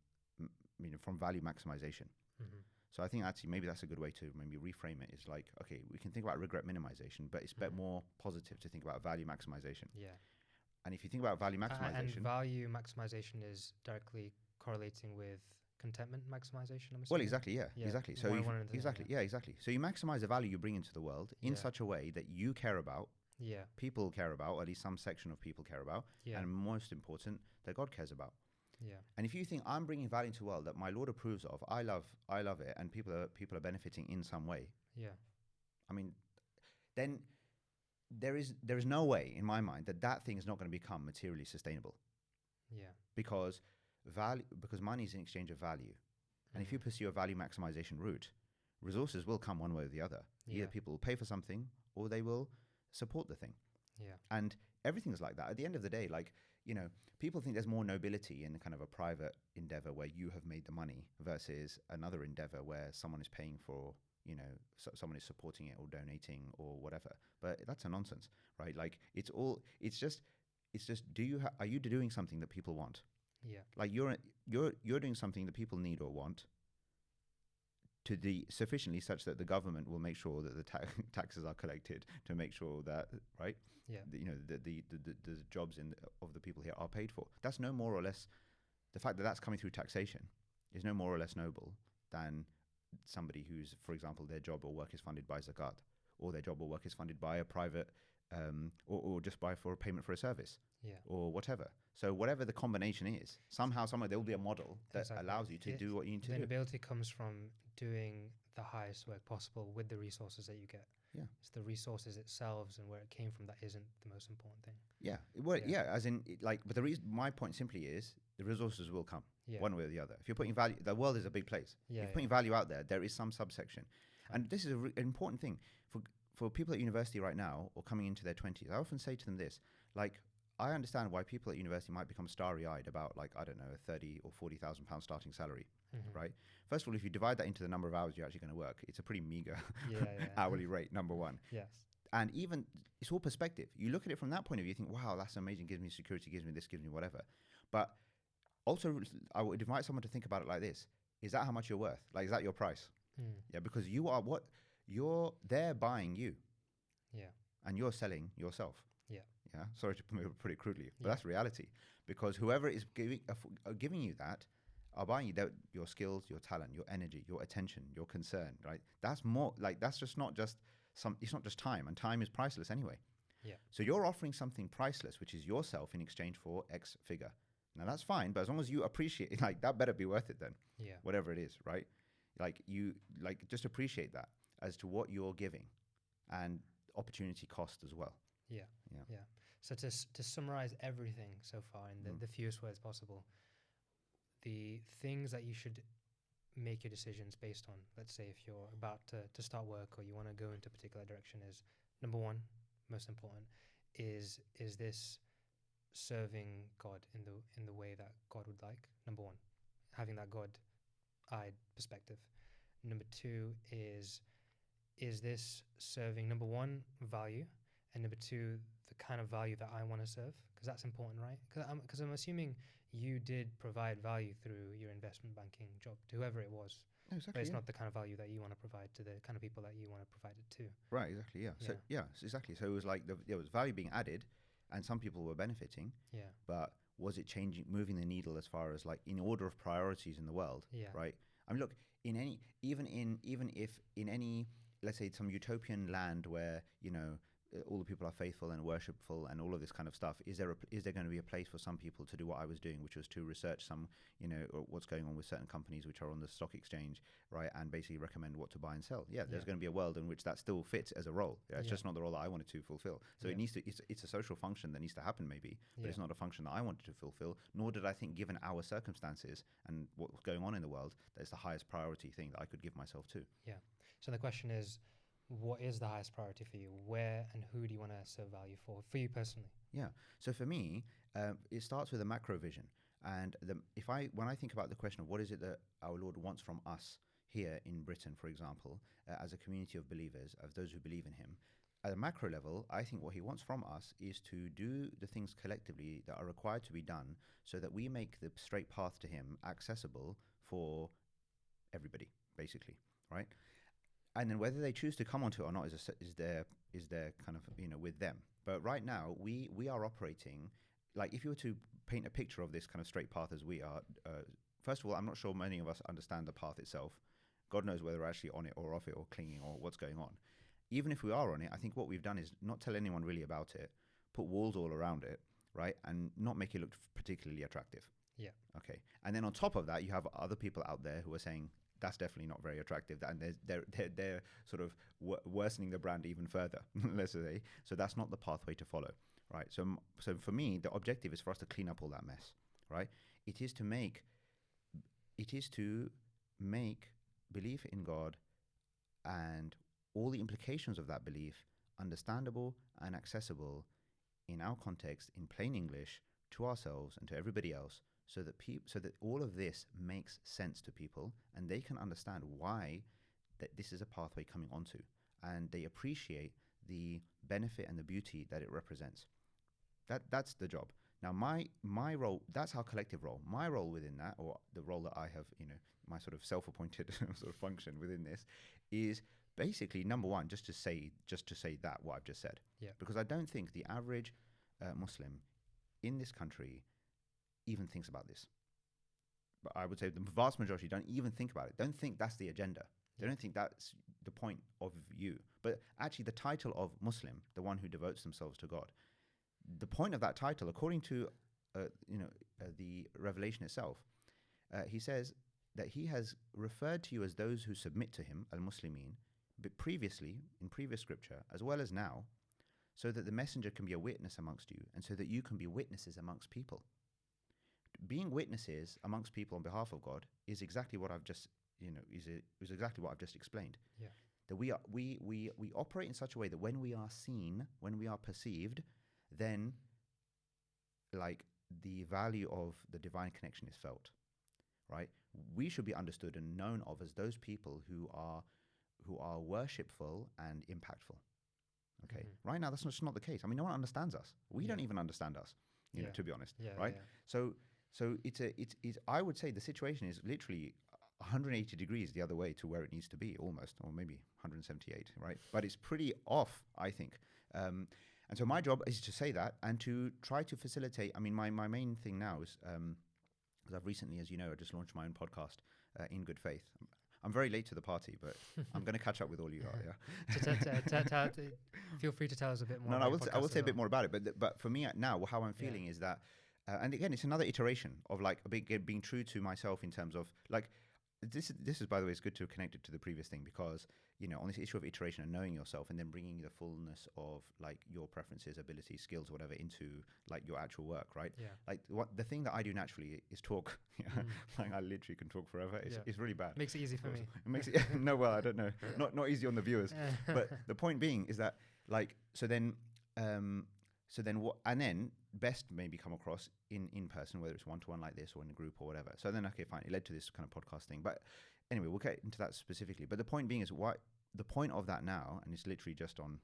from value maximization. Mm-hmm. So I think actually maybe that's a good way to maybe reframe it. Is like, okay, we can think about regret minimization, but it's more positive to think about value maximization. Yeah. And if you think about value maximization, and value maximization is directly correlating with contentment maximization. I'm assuming. Well, exactly, exactly. So exactly. So you maximize the value you bring into the world in such a way that you care about, people care about, or at least some section of people care about, and most important, that God cares about. Yeah. And if you think I'm bringing value into the world that my Lord approves of, I love it, and people are benefiting in some way. Yeah. I mean, then there is no way in my mind that thing is not going to become materially sustainable. Yeah. Because money is in exchange of value. And if you pursue a value maximization route, resources will come one way or the other. Yeah. Either people will pay for something or they will support the thing. Yeah. And everything's like that. At the end of the day, like, people think there's more nobility in kind of a private endeavor where you have made the money versus another endeavor where someone is paying for, someone is supporting it or donating or whatever. But that's a nonsense, right? Like, it's just, are you doing something that people want? Yeah. Like you're doing something that people need or want to the sufficiently such that the government will make sure that the taxes are collected to make sure that, right? Yeah. The jobs of the people here are paid for. That's no more or less, the fact that that's coming through taxation is no more or less noble than somebody who's, for example, their job or work is funded by Zakat, or their job or work is funded by a private, or just for a payment for a service. Yeah. Or whatever. So whatever the combination is, somewhere there will be a model that allows you to do what you need to do. The nobility comes from doing the highest work possible with the resources that you get. Yeah. It's the resources itself and where it came from that isn't the most important thing. Yeah. Well, as in, but the reason, my point simply is the resources will come one way or the other. If you're putting value, the world is a big place. If you're putting value out there is some subsection. And this is an important thing for people at university right now or coming into their 20s. I often say to them this, like, I understand why people at university might become starry-eyed about, like, I don't know, a 30 or 40,000 pound starting salary, right? First of all, if you divide that into the number of hours you're actually going to work, it's a pretty meager hourly rate, number one. Yes. And even, it's all perspective. You look at it from that point of view, you think, wow, that's amazing, gives me security, gives me this, gives me whatever. But also, I would invite someone to think about it like this. Is that how much you're worth? Like, is that your price? Yeah, because they're buying you. Yeah. And you're selling yourself. Yeah, sorry to put it crudely, but that's reality. Because whoever is giving you that are buying you your skills, your talent, your energy, your attention, your concern, right? That's more, like, that's just not just it's not just time, and time is priceless anyway. Yeah. So you're offering something priceless, which is yourself in exchange for X figure. Now that's fine, but as long as you appreciate it, like, that better be worth it then. Yeah. Whatever it is, right? Just appreciate that as to what you're giving, and opportunity cost as well. Yeah. So to summarize everything so far in the fewest words possible, the things that you should make your decisions based on. Let's say if you're about to start work or you want to go into a particular direction, is number one, most important, is this serving God in the way that God would like? Number one, having that God-eyed perspective. Number two is this serving, number one, value, and number two, the kind of value that I want to serve? Because that's important, right? Because I'm assuming you did provide value through your investment banking job to whoever it was, No, but exactly. it's Yeah. not the kind of value that you want to provide to the kind of people that you want to provide it to. Right. Exactly. Yeah. So exactly. So it was like there was value being added, and some people were benefiting. Yeah. But was it changing, moving the needle as far as like in order of priorities in the world? Yeah. Right. I mean, look, in any, even if in any, let's say some utopian land where all the people are faithful and worshipful and all of this kind of stuff, is there going to be a place for some people to do what I was doing, which was to research some, or what's going on with certain companies which are on the stock exchange, right, and basically recommend what to buy and sell? Yeah, there's going to be a world in which that still fits as a role. Yeah, it's just not the role that I wanted to fulfill. So it needs to. It's a social function that needs to happen, maybe, but it's not a function that I wanted to fulfill. Nor did I think, given our circumstances and what was going on in the world, that it's the highest priority thing that I could give myself to. Yeah. So the question is, what is the highest priority for you? Where and who do you want to serve value for you personally? Yeah. So for me, it starts with a macro vision. And when I think about the question of what is it that our Lord wants from us here in Britain, for example, as a community of believers, of those who believe in Him, at a macro level, I think what He wants from us is to do the things collectively that are required to be done so that we make the straight path to Him accessible for everybody, basically, right? And then whether they choose to come onto it or not is their kind of with them. But right now we are operating like, if you were to paint a picture of this kind of straight path as we are. First of all, I'm not sure many of us understand the path itself. God knows whether we're actually on it or off it or clinging or what's going on. Even if we are on it, I think what we've done is not tell anyone really about it, put walls all around it, right, and not make it look particularly attractive. Yeah. Okay. And then on top of that, you have other people out there who are saying, that's definitely not very attractive, and they're sort of worsening the brand even further, let's say. So that's not the pathway to follow, right? So for me, the objective is for us to clean up all that mess, right? It is to make belief in God and all the implications of that belief understandable and accessible in our context, in plain English, to ourselves and to everybody else, so that all of this makes sense to people and they can understand why that this is a pathway coming onto, and they appreciate the benefit and the beauty that it represents. That's the job. Now my role, that's our collective role. My role within that, or the role that I have, my sort of self-appointed sort of function within this, is basically, number one, just to say that what I've just said. Yeah. Because I don't think the average Muslim in this country even thinks about this. But I would say the vast majority don't even think about it. Don't think that's the agenda. They don't think that's the point of you. But actually, the title of Muslim, the one who devotes themselves to God, the point of that title, according to the revelation itself, He says that He has referred to you as those who submit to Him, al-Muslimin, but previously, in previous scripture, as well as now, so that the messenger can be a witness amongst you, and so that you can be witnesses amongst people. Being witnesses amongst people on behalf of God is exactly what I've just, is exactly what I've just explained. Yeah. That we operate in such a way that when we are seen, when we are perceived, then like the value of the divine connection is felt, right? We should be understood and known of as those people who are worshipful and impactful. Okay. Mm-hmm. Right now, that's just not the case. I mean, no one understands us. We don't even understand us, to be honest. Yeah, right. Yeah. So it's I would say the situation is literally 180 degrees the other way to where it needs to be, almost, or maybe 178, right? But it's pretty off, I think. And so my job is to say that and to try to facilitate. I mean, my main thing now is, because I've recently, as you know, I just launched my own podcast, In Good Faith. I'm very late to the party, but I'm going to catch up with all you lot, yeah? Feel free to tell us a bit more. No, I will say a bit more about it. But for me now, how I'm feeling is that, and again, it's another iteration of like being true to myself in terms of like, this is, by the way, it's good to connect it to the previous thing, because on this issue of iteration and knowing yourself, and then bringing the fullness of like your preferences, abilities, skills, whatever, into like your actual work, right? Yeah. Like the thing that I do naturally is talk. Like I literally can talk forever. It's really bad. Makes it easy for me. It makes it no, well, I don't know, not easy on the viewers. But the point being is that like so then what, and then best maybe come across in person, whether it's one-to-one like this or in a group or whatever. So then, okay, fine, it led to this kind of podcast thing. But anyway, we'll get into that specifically. But the point being is what the point of that now, and it's literally just on,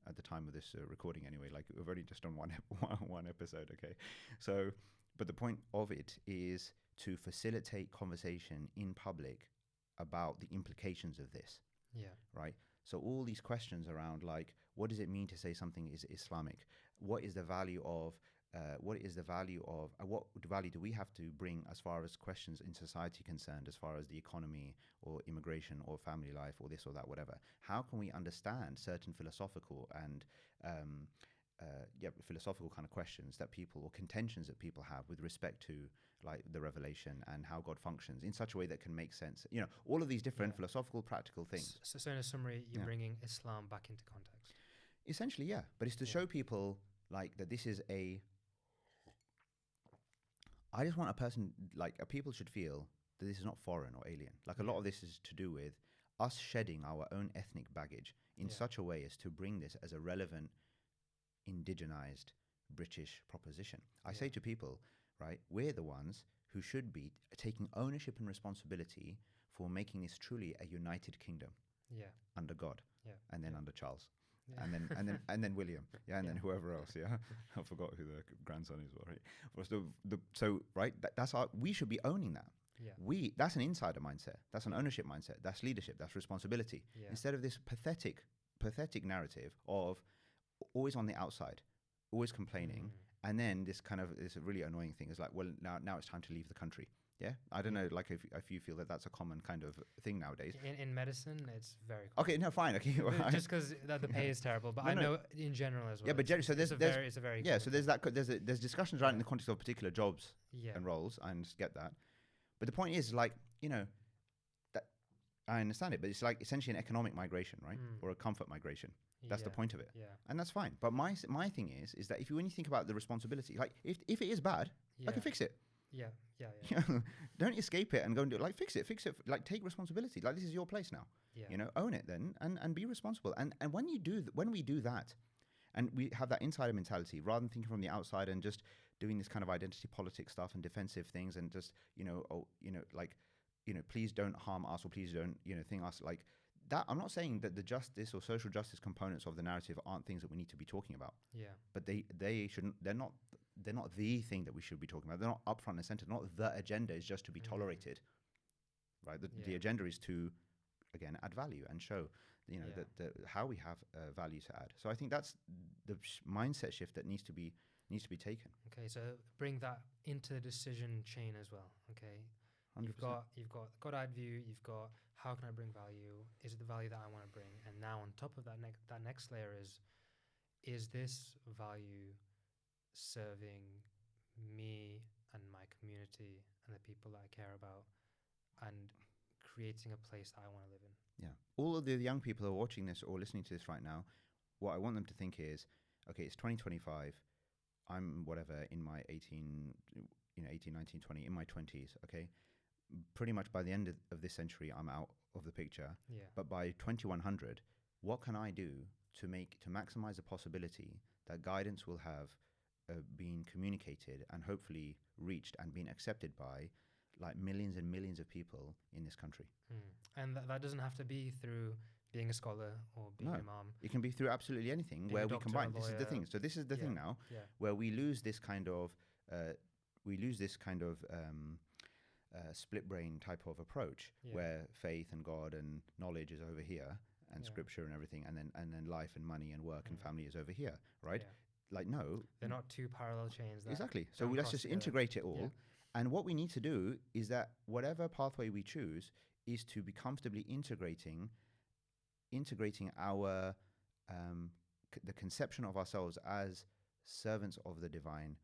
at the time of this recording anyway, like we've already just done one episode, okay? So, but the point of it is to facilitate conversation in public about the implications of this. Yeah. Right? So all these questions around like, what does it mean to say something is Islamic? What is the value of what value do we have to bring as far as questions in society concerned, as far as the economy or immigration or family life or this or that, whatever? How can we understand certain philosophical and philosophical kind of questions that people, or contentions that people have with respect to like the revelation and how God functions in such a way that can make sense? All of these different philosophical, practical things. So in a summary, you're bringing Islam back into context. Essentially, yeah. But it's to show people like that this is I just want a person, like people should feel that this is not foreign or alien. Like a lot of this is to do with us shedding our own ethnic baggage in such a way as to bring this as a relevant, indigenized British proposition. I say to people, right, we're the ones who should be taking ownership and responsibility for making this truly a united kingdom. Yeah. Under God. Yeah. And then under Charles. Yeah. And then William, and then whoever else, I forgot who the grandson is, right? So right, that's we should be owning that. Yeah. That's an insider mindset. That's an ownership mindset. That's leadership. That's responsibility. Yeah. Instead of this pathetic narrative of always on the outside, always complaining, and then this really annoying thing is like, well, now it's time to leave the country. Yeah, I don't know, like if you feel that that's a common kind of thing nowadays. In medicine, it's very common. Okay, no, fine. Okay, just because the pay is terrible, but I know in general as well. Yeah, but so there's a very so there's discussions around in the context of particular jobs and roles. I get that, but the point is like that I understand it, but it's like essentially an economic migration, right, or a comfort migration. That's the point of it, and that's fine. But my thing is that when you think about the responsibility, like if it is bad, I can fix it. Yeah. Don't escape it and go and do it. Like fix it. Like take responsibility. Like this is your place now. Yeah. Own it then and be responsible. And when we do that, and we have that insider mentality rather than thinking from the outside and just doing this kind of identity politics stuff and defensive things and just please don't harm us or please don't thing us like that. I'm not saying that the justice or social justice components of the narrative aren't things that we need to be talking about. Yeah. But they shouldn't. They're not the thing that we should be talking about. They're not up front and center. Not the agenda is just to be tolerated, right? The agenda is to, again, add value and show, that how we have value to add. So I think that's the mindset shift that needs to be taken. Okay, so bring that into the decision chain as well. Okay, 100%. You've got God-eyed view. You've got how can I bring value? Is it the value that I want to bring? And now on top of that, that next layer is this value serving me and my community and the people that I care about and creating a place that I want to live in. Yeah. All of the young people who are watching this or listening to this right now, what I want them to think is, okay, it's 2025. I'm whatever in my 18, 19, 20, in my 20s, okay? Pretty much by the end of this century, I'm out of the picture. Yeah. But by 2100, what can I do to maximize the possibility that guidance will have been communicated and hopefully reached and been accepted by like millions and millions of people in this country. And that doesn't have to be through being a scholar or being an imam. It can be through absolutely anything where we combine. This is the thing. So this is the thing now where we lose this kind of split brain type of approach where faith and God and knowledge is over here and scripture and everything, and then life and money and work and family is over here, right? Yeah. Like, no. They're not two parallel chains. Exactly. So let's just integrate it all. Yeah. And what we need to do is that whatever pathway we choose is to be comfortably integrating our the conception of ourselves as servants of the divine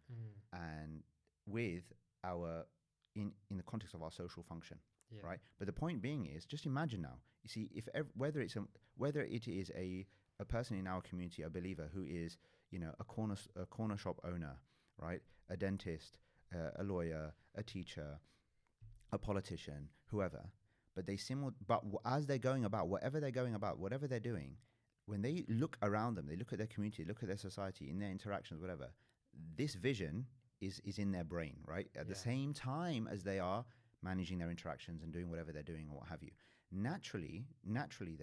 and with our in the context of our social function, Yeah. right? But the point being is, just imagine now. You see, if whether it is a person in our community, a believer who is, a corner shop owner, right? A dentist, a lawyer, a teacher, a politician, whoever. But as they're going about whatever they're doing, when they look around them, they look at their community, look at their society, in their interactions, whatever. This vision is in their brain, right? At the same time as they are managing their interactions and doing whatever they're doing or what have you. Naturally,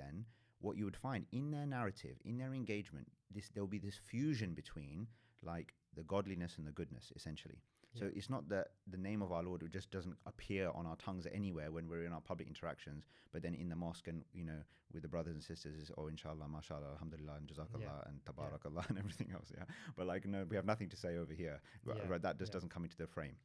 then, what you would find in their narrative, in their engagement, there'll be this fusion between like the godliness and the goodness, essentially. So it's not that the name of our Lord just doesn't appear on our tongues anywhere when we're in our public interactions, but then in the mosque and, with the brothers and sisters is, oh, inshallah, mashallah, alhamdulillah, and jazakallah, and tabarakallah, and everything else, But like, no, we have nothing to say over here. Right? That just doesn't come into the frame,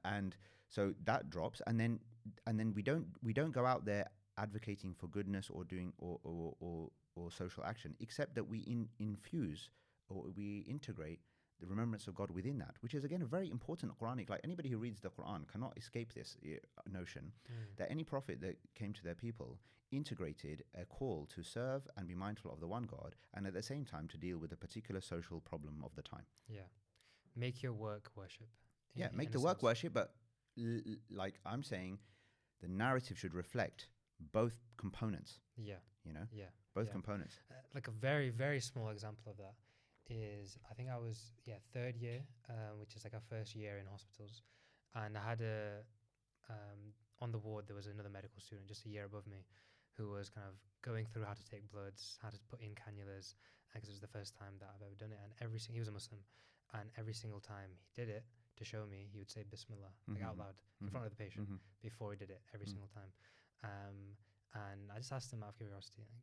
and so that drops, and then we don't go out there advocating for goodness or doing or social action, except that we infuse or we integrate the remembrance of God within that, which is again a very important Quranic. Like anybody who reads the Quran cannot escape this notion that any prophet that came to their people integrated a call to serve and be mindful of the one God, and at the same time to deal with a particular social problem of the time. Yeah, make your work worship. Make the work worship, but like I'm saying, the narrative should reflect both components. Yeah. Both components. Like a very, very small example of that is, I think I was third year, which is like our first year in hospitals, and I had on the ward there was another medical student just a year above me who was kind of going through how to take bloods, how to put in cannulas, because it was the first time that I've ever done it, and he was a Muslim, and every single time he did it to show me, he would say Bismillah like out loud in front of the patient before he did it every single time, and I just asked him out of curiosity, like,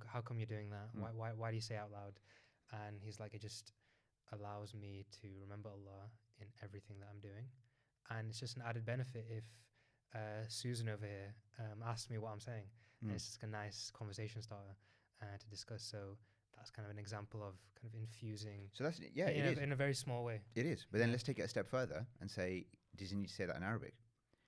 how come you're doing that? Why do you say out loud? And he's like, it just allows me to remember Allah in everything that I'm doing. And it's just an added benefit if Susan over here asks me what I'm saying. And it's just a nice conversation starter to discuss. So that's kind of an example of kind of infusing. So that's, it is. In a very small way. It is. But then let's take it a step further and say, does he need to say that in Arabic?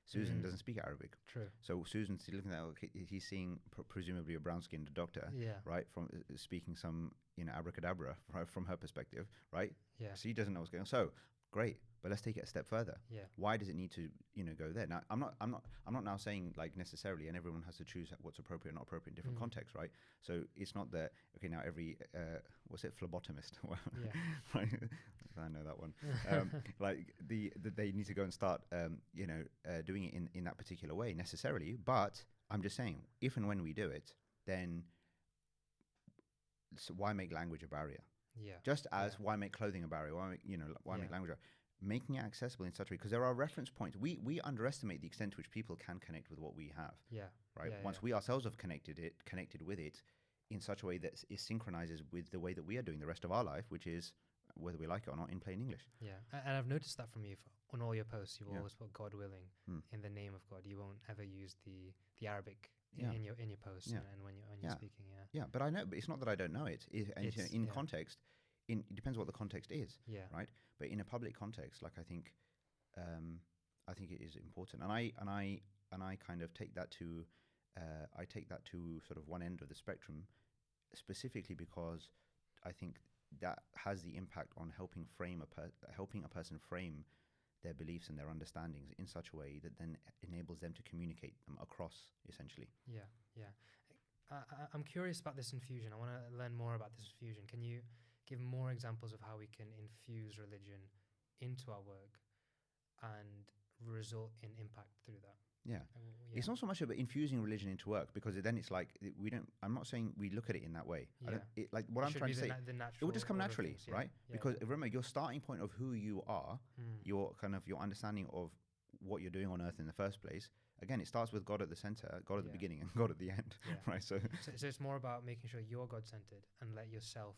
Susan doesn't speak Arabic. True. So Susan's looking at, he's seeing presumably a brown-skinned doctor, right, from speaking some, abracadabra from her perspective, right? Yeah. So he doesn't know what's going on. So great, but let's take it a step further. Yeah. Why does it need to, go there? Now, I'm not now saying like necessarily, and everyone has to choose what's appropriate and not appropriate in different contexts, right? So it's not that now every what's it, phlebotomist? Right? I know that one. Like they need to go and start, doing it in that particular way necessarily. But I'm just saying, if and when we do it, then why make language a barrier? Yeah. Just as why make clothing a barrier? Why make make language a barrier? Making it accessible in such a way, because there are reference points. We underestimate the extent to which people can connect with what we have. Yeah. Right. Once we ourselves have connected with it in such a way that it synchronizes with the way that we are doing the rest of our life, which is, whether we like it or not, in plain English. Yeah, and I've noticed that from you on all your posts. You always put God willing in the name of God. You won't ever use the Arabic in your posts and when you're speaking. Yeah, but I know. But it's not that I don't know it. In context, it depends what the context is. Yeah. Right. But in a public context, like I think it is important, and I kind of take that to sort of one end of the spectrum, specifically because I think that has the impact on helping a person frame their beliefs and their understandings in such a way that then enables them to communicate them across, essentially. Yeah. I'm curious about this infusion. I want to learn more about this infusion. Can you give more examples of how we can infuse religion into our work and result in impact through that? Yeah. It's not so much about infusing religion into work, because then it's like I'm not saying we look at it in that way. What I'm trying to say, it will just come naturally, right? Because remember, your starting point of who you are, your understanding of what you're doing on earth in the first place. Again, it starts with God at the center, God at the beginning, and God at the end, right? So it's more about making sure you're God-centered and let yourself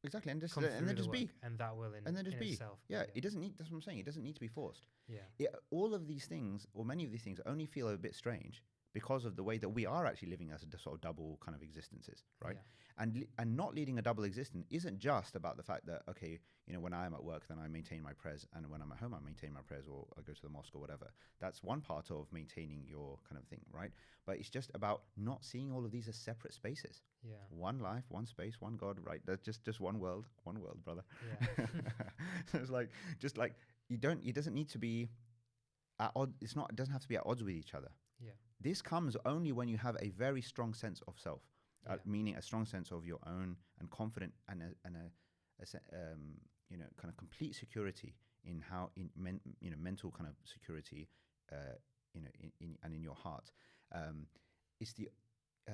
exactly, and then just be, and that will in itself. It doesn't need. That's what I'm saying. It doesn't need to be forced. Yeah. All of these things, or many of these things, only feel a bit strange because of the way that we are actually living as a sort of double kind of existences, right? Yeah. And not leading a double existence isn't just about the fact that, okay, you know, when I am at work, then I maintain my prayers, and when I'm at home, I maintain my prayers, or I go to the mosque or whatever. That's one part of maintaining your kind of thing, right? But it's just about not seeing all of these as separate spaces. Yeah. One life, one space, one God, right? That's just one world, brother. Yeah. So it's like, just like, it doesn't need to be at odd. It doesn't have to be at odds with each other. Yeah. This comes only when you have a very strong sense of self, Yeah. meaning a strong sense of your own, and confident, and you know, kind of complete security in how, you know, mental kind of security, you know, in your heart. It's the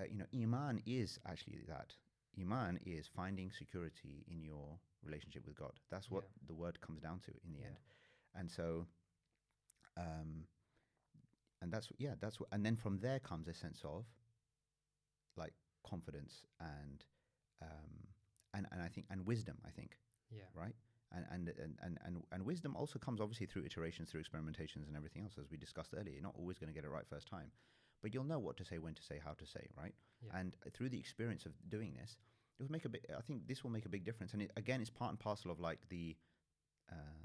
you know, iman is actually that. Iman is finding security in your relationship with God. That's what the word comes down to in the end. And so, and that's what, and then from there comes a sense of like confidence and I think, and wisdom, I think, Yeah. right? And wisdom also comes obviously through iterations, through experimentations and everything else, as we discussed earlier. You're not always going to get it right first time, but you'll know what to say, when to say, how to say, right? Yeah. And through the experience of doing this, it will make a big, I think this will make a big difference. And again, it's part and parcel of like the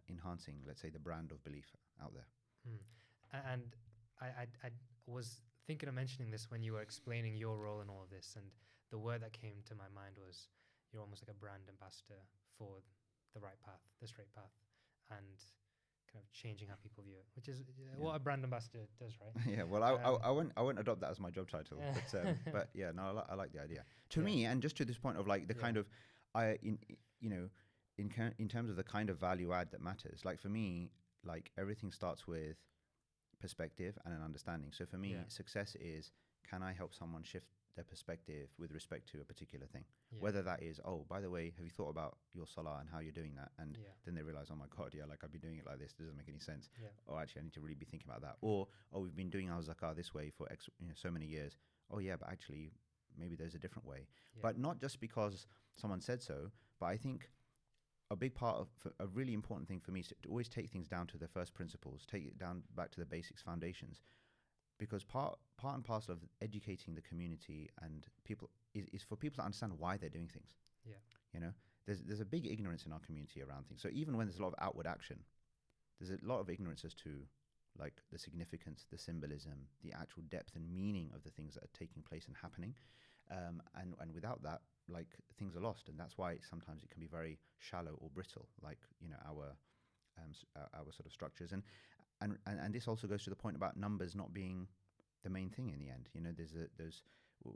enhancing, let's say, the brand of belief out there. And I was thinking of mentioning this when you were explaining your role in all of this, and the word that came to my mind was you're almost like a brand ambassador for the right path, the straight path, and kind of changing how people view it, which is what a brand ambassador does, right? Yeah, well, I won't adopt that as my job title, but yeah, no, I like the idea. To me, and just to this point of like the kind of, you know, in terms of the kind of value add that matters. Like for me, like everything starts with perspective and an understanding. So for me, success is, can I help someone shift their perspective with respect to a particular thing? Whether that is, oh, by the way, have you thought about your salah and how you're doing that? And then they realize, oh my God, yeah, like I've been doing it like this. It doesn't make any sense. Oh, actually, I need to really be thinking about that. Or, oh, we've been doing our zakah this way for so many years. Oh yeah, but actually, maybe there's a different way. But not just because someone said so, but I think a big part of a really important thing for me is to always take things down to the first principles, take it down back to the basics, foundations, because part and parcel of educating the community and people is for people to understand why they're doing things. Yeah. You know, there's a big ignorance in our community around things. So even when there's a lot of outward action, there's a lot of ignorance as to like the significance, the symbolism, the actual depth and meaning of the things that are taking place and happening. And without that, like things are lost, and that's why sometimes it can be very shallow or brittle, like, you know, our sort of structures. And this also goes to the point about numbers not being the main thing in the end. You know,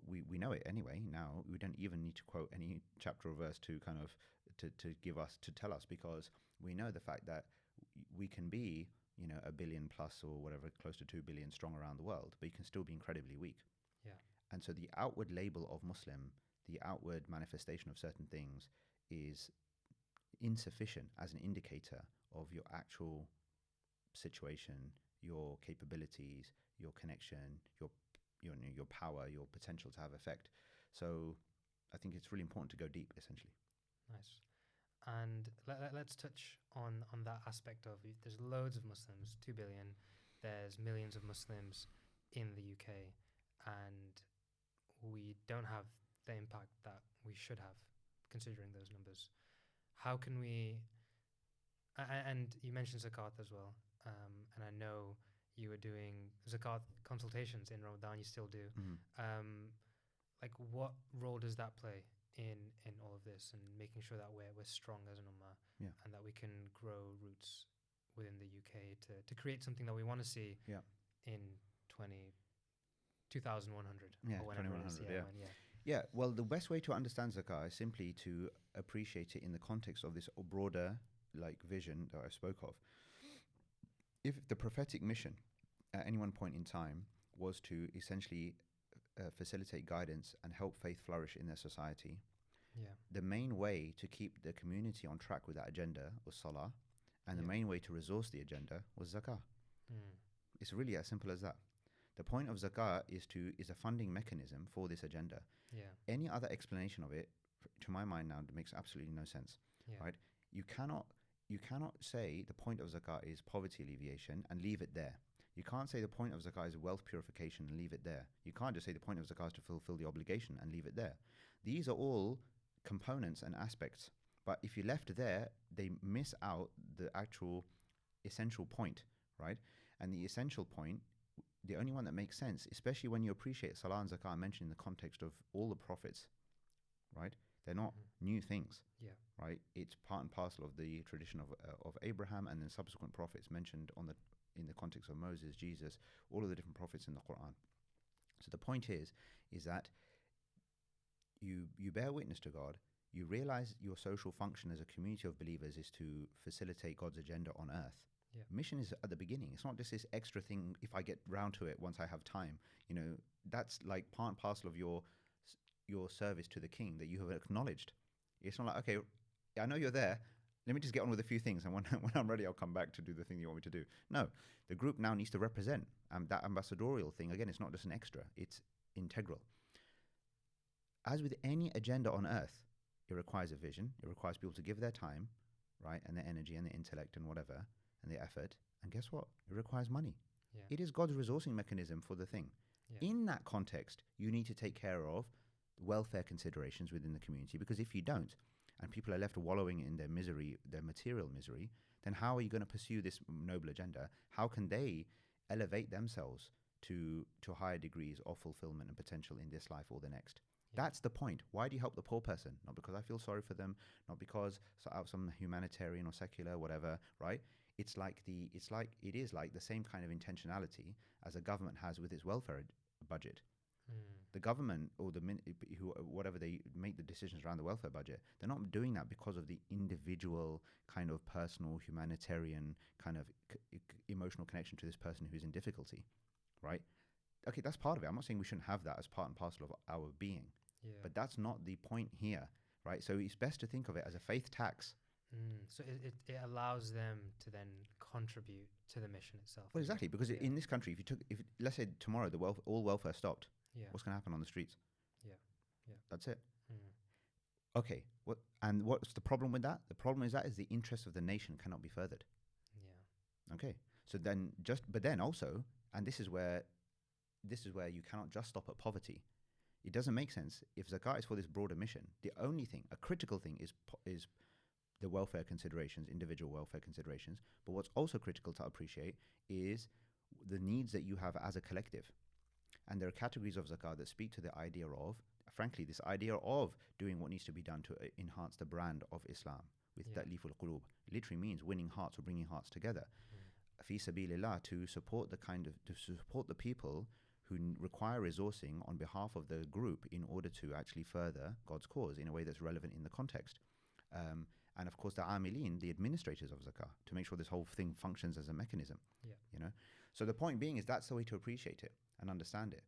we know it anyway now. We don't even need to quote any chapter or verse to kind of to tell us, because we know the fact that we can be, you know, 1 billion plus or whatever, close to 2 billion strong around the world, but you can still be incredibly weak. Yeah. And so the outward label of Muslim, the outward manifestation of certain things, is insufficient as an indicator of your actual situation, your capabilities, your connection, your power, your potential to have effect. So I think it's really important to go deep, essentially. Nice. And let's touch on that aspect of, there's loads of Muslims, 2 billion. There's millions of Muslims in the UK, and we don't have the impact that we should have, considering those numbers. How can we? And you mentioned Zakat as well, and I know you were doing Zakat consultations in Ramadan. You still do. Like, what role does that play in all of this, and making sure that we're strong as an ummah, and that we can grow roots within the UK to create something that we want to see in 2100 or whenever it is. Yeah, well, the best way to understand zakah is simply to appreciate it in the context of this broader like vision that I spoke of. If the prophetic mission at any one point in time was to essentially facilitate guidance and help faith flourish in their society, the main way to keep the community on track with that agenda was salah, and the main way to resource the agenda was zakah. It's really as simple as that. The point of zakah is a funding mechanism for this agenda. Any other explanation of it, to my mind now, makes absolutely no sense. Right? You cannot say the point of zakah is poverty alleviation and leave it there. You can't say the point of zakah is wealth purification and leave it there. You can't just say the point of zakah is to fulfill the obligation and leave it there. These are all components and aspects. But if you left there, they miss out the actual essential point, right? And the essential point, the only one that makes sense, especially when you appreciate salah and zakah mentioned in the context of all the prophets, right? They're not new things, right? It's part and parcel of the tradition of Abraham and then subsequent prophets mentioned in the context of Moses, Jesus, all of the different prophets in the Quran. So the point is that you bear witness to God. You realize your social function as a community of believers is to facilitate God's agenda on earth. Mission is at the beginning. It's not just this extra thing if I get round to it once I have time. That's like part and parcel of your service to the king that you have acknowledged. It's not like, okay, I know you're there. Let me just get on with a few things. And when I'm ready, I'll come back to do the thing you want me to do. No, the group now needs to represent. That ambassadorial thing, again, it's not just an extra. It's integral. As with any agenda on earth, it requires a vision. It requires people to give their time, right, and their energy and their intellect and whatever, and their effort. And guess what? It requires money. It is God's resourcing mechanism for the thing. In that context, you need to take care of welfare considerations within the community, because if you don't, and people are left wallowing in their misery, their material misery, then how are you going to pursue this noble agenda? How can they elevate themselves to higher degrees of fulfillment and potential in this life or the next? That's the point. Why do you help the poor person? Not because I feel sorry for them, not because out of some humanitarian or secular whatever, right? It is like the same kind of intentionality as a government has with its welfare budget. The government or whatever they make the decisions around the welfare budget, they're not doing that because of the individual kind of personal humanitarian kind of emotional connection to this person who's in difficulty, right? Okay, that's part of it. I'm not saying we shouldn't have that as part and parcel of our being, but that's not the point here, right? So it's best to think of it as a faith tax. So it allows them to then contribute to the mission itself. Well, exactly, because in this country, if let's say tomorrow all welfare stopped, what's going to happen on the streets? That's it. Okay, what's the problem with that? The problem is that the interest of the nation cannot be furthered. Okay, so then but then also, and this is where you cannot just stop at poverty. It doesn't make sense if zakat is for this broader mission. The only thing, a critical thing, is the welfare considerations, individual welfare considerations. But what's also critical to appreciate is the needs that you have as a collective. And there are categories of zakat that speak to the idea of, frankly, this idea of doing what needs to be done to enhance the brand of Islam with ta'liful qulub. Literally means winning hearts or bringing hearts together. Fi sabilillah, to support the people who require resourcing on behalf of the group in order to actually further God's cause in a way that's relevant in the context. And of course, the amilin, the administrators of zakah, to make sure this whole thing functions as a mechanism. So the point being is that's the way to appreciate it and understand it.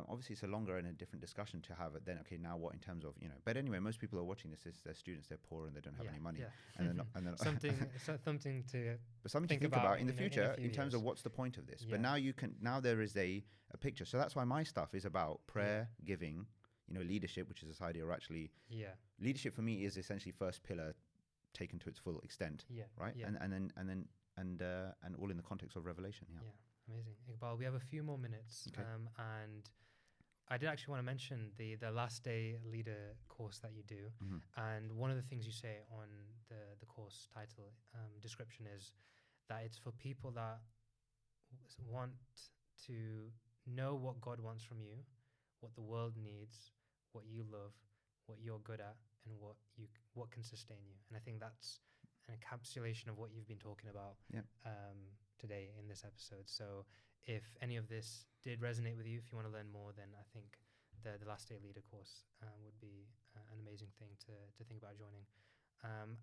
Obviously, it's a longer and a different discussion to have it then. Okay, now what in terms of But anyway, most people are watching this. They're students. They're poor and they don't have any money. And they're not, something to but something to think about in the future in terms years. of what's the point of this. But now there is a picture. So that's why my stuff is about prayer, giving, leadership, which is this idea, or actually, leadership for me is essentially first pillar taken to its full extent, right? And all in the context of revelation. Amazing. Iqbal, we have a few more minutes, and I did actually want to mention the last day leader course that you do, and one of the things you say on the course title description is that it's for people that want to know what God wants from you, what the world needs, what you love, what you're good at, and what can sustain you. And I think that's an encapsulation of what you've been talking about today in this episode. So if any of this did resonate with you, if you want to learn more, then I think the Last Day Leader course would be an amazing thing to think about joining.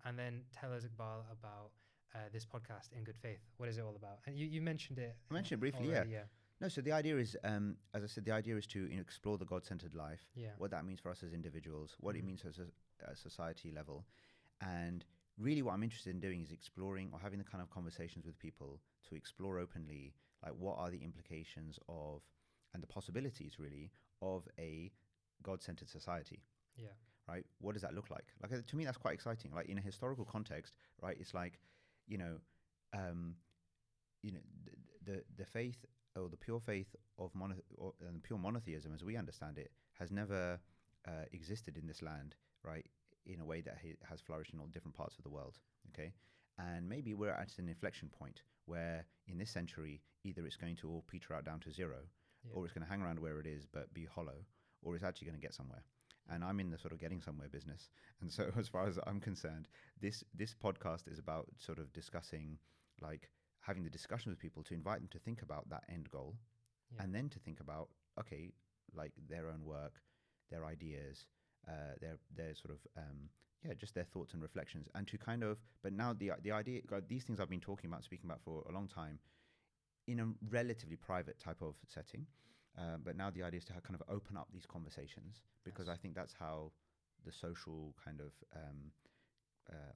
And then tell us, Iqbal, about this podcast, In Good Faith. What is it all about? And you mentioned it. I mentioned it briefly, already, No, so the idea is, as I said, the idea is to explore the God-centered life, what that means for us as individuals, what it means as a society level. And really what I'm interested in doing is exploring or having the kind of conversations with people to explore openly, like what are the implications of, and the possibilities really, of a God-centered society. Right? What does that look like? Like, to me, that's quite exciting. Like, in a historical context, right, it's like, the faith or the pure faith of and pure monotheism, as we understand it, has never existed in this land, right? In a way that has flourished in all different parts of the world. Okay, and maybe we're at an inflection point where in this century, either it's going to all peter out down to zero, or it's going to hang around where it is but be hollow, or it's actually going to get somewhere. And I'm in the sort of getting somewhere business. And so as far as I'm concerned, this podcast is about sort of discussing, like having the discussion with people to invite them to think about that end goal, and then to think about, okay, like their own work, their ideas, their sort of just their thoughts and reflections, and to kind of, but now the idea, these things I've been talking about, speaking about for a long time, in a relatively private type of setting, but now the idea is to kind of open up these conversations, because I think that's how the social kind of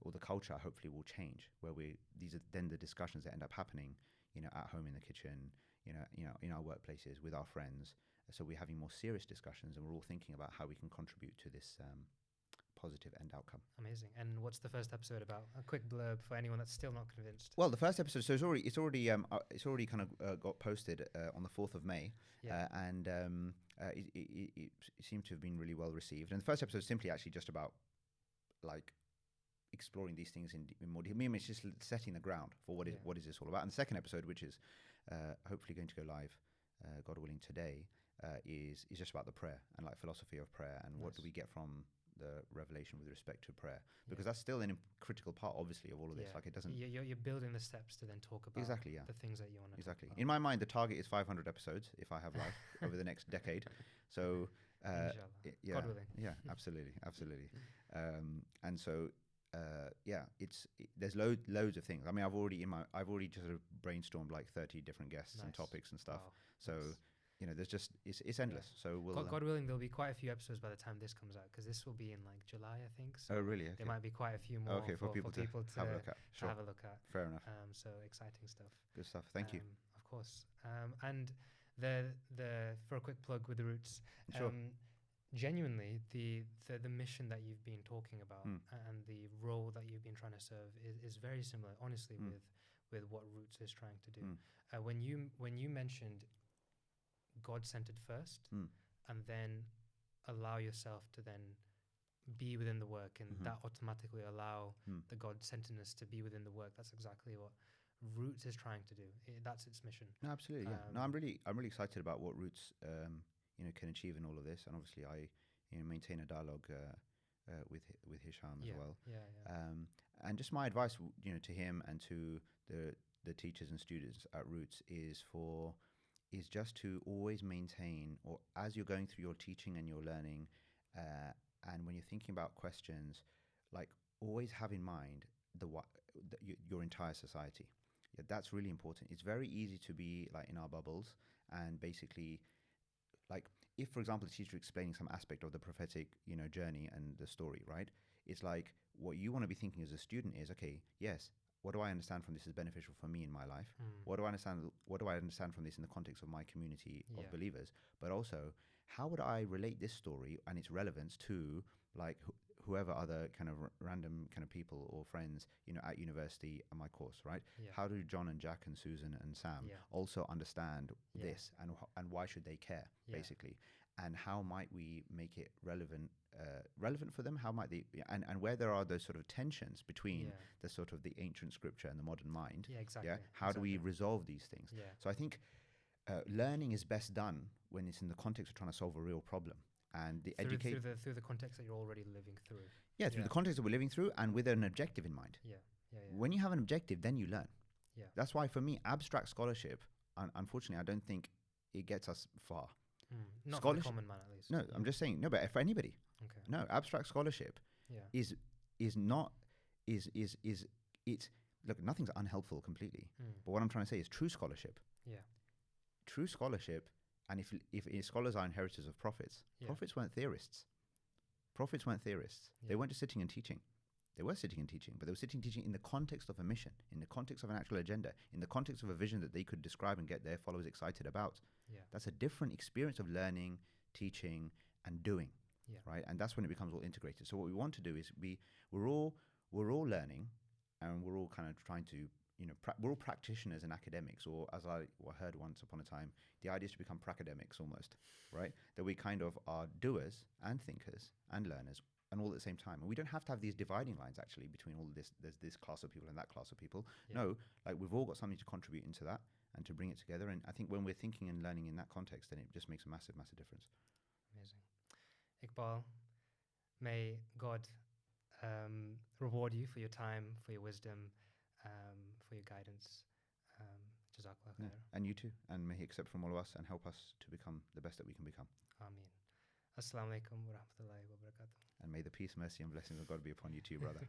or the culture hopefully will change, where these are then the discussions that end up happening, at home in the kitchen, in our workplaces with our friends. So we're having more serious discussions, and we're all thinking about how we can contribute to this positive end outcome. Amazing. And what's the first episode about? A quick blurb for anyone that's still not convinced. Well, the first episode, so it's already kind of got posted on the 4th of May, and it seemed to have been really well received. And the first episode is simply actually just about like exploring these things in more detail. I mean, it's just setting the ground for what is this all about. And the second episode, which is hopefully going to go live, God willing, today, is just about the prayer and like philosophy of prayer, and what do we get from the revelation with respect to prayer, because that's still a critical part, obviously, of all of this. Like, it doesn't. You're building the steps to then talk about the things that you want to talk about. In my mind, the target is 500 episodes if I have life over the next decade. So God willing. Yeah, absolutely. And so there's loads of things. I mean, I've already just sort of brainstormed like 30 different guests and topics and stuff. Wow. So there's just it's endless. So we'll God willing, there'll be quite a few episodes by the time this comes out, because this will be in like July, I think. So oh, really? Okay. There might be quite a few more for people to have a look at. Sure. Have a look at. Fair enough. So exciting stuff. Good stuff. Thank you. Of course. And the for a quick plug with the Roots. Sure. Genuinely, the mission that you've been talking about and the role that you've been trying to serve is very similar, honestly, with what Roots is trying to do. When you mentioned God-centered first, and then allow yourself to then be within the work, and that automatically allow the God-centeredness to be within the work. That's exactly what Roots is trying to do. That's its mission. No, absolutely. No, I'm really excited about what Roots can achieve in all of this, and obviously I maintain a dialogue with Hisham as well. And just my advice, to him and to the teachers and students at Roots is just to always maintain, or as you're going through your teaching and your learning, and when you're thinking about questions, like always have in mind your entire society. That's really important. It's very easy to be like in our bubbles, and basically, like if, for example, the teacher explaining some aspect of the prophetic, journey and the story, right? It's like what you want to be thinking as a student is, okay, yes, what do I understand from this is beneficial for me in my life? What do I understand from this in the context of my community of believers? But also, how would I relate this story and its relevance to like whoever other kind of random kind of people or friends, at university and my course, right? How do John and Jack and Susan and Sam also understand this, and why should they care, basically? And how might we make it relevant for them? How might they, and where there are those sort of tensions between the sort of the ancient scripture and the modern mind? How do we resolve these things? So I think learning is best done when it's in the context of trying to solve a real problem. And the through the context that you're already living through. Through the context that we're living through, and with an objective in mind. When you have an objective, then you learn. That's why for me, abstract scholarship, unfortunately, I don't think it gets us far. Not for the common man, at least. No, I'm just saying. No, but for anybody. Okay. No, abstract scholarship is look, nothing's unhelpful completely. But what I'm trying to say is true scholarship. True scholarship. And if scholars are inheritors of prophets, prophets weren't theorists. They weren't just sitting and teaching. They were sitting and teaching, but they were sitting and teaching in the context of a mission, in the context of an actual agenda, in the context of a vision that they could describe and get their followers excited about. That's a different experience of learning, teaching, and doing, right? And that's when it becomes all integrated. So what we want to do is we're all learning, and we're all kind of trying to we're all practitioners and academics, or as I heard once upon a time, the idea is to become pracademics almost, right? That we kind of are doers and thinkers and learners and all at the same time. And we don't have to have these dividing lines actually between all of this. There's this class of people and that class of people. Yeah. No, like we've all got something to contribute into that and to bring it together. And I think when we're thinking and learning in that context, then it just makes a massive, massive difference. Amazing. Iqbal, may God reward you for your time, for your wisdom, for your guidance. Jazakallah Yeah. khair. And you too. And may He accept from all of us and help us to become the best that we can become. Ameen. Assalamu alaikum wa rahmatullahi wa barakatuh. And may the peace, mercy, and blessings of God be upon you too, brother.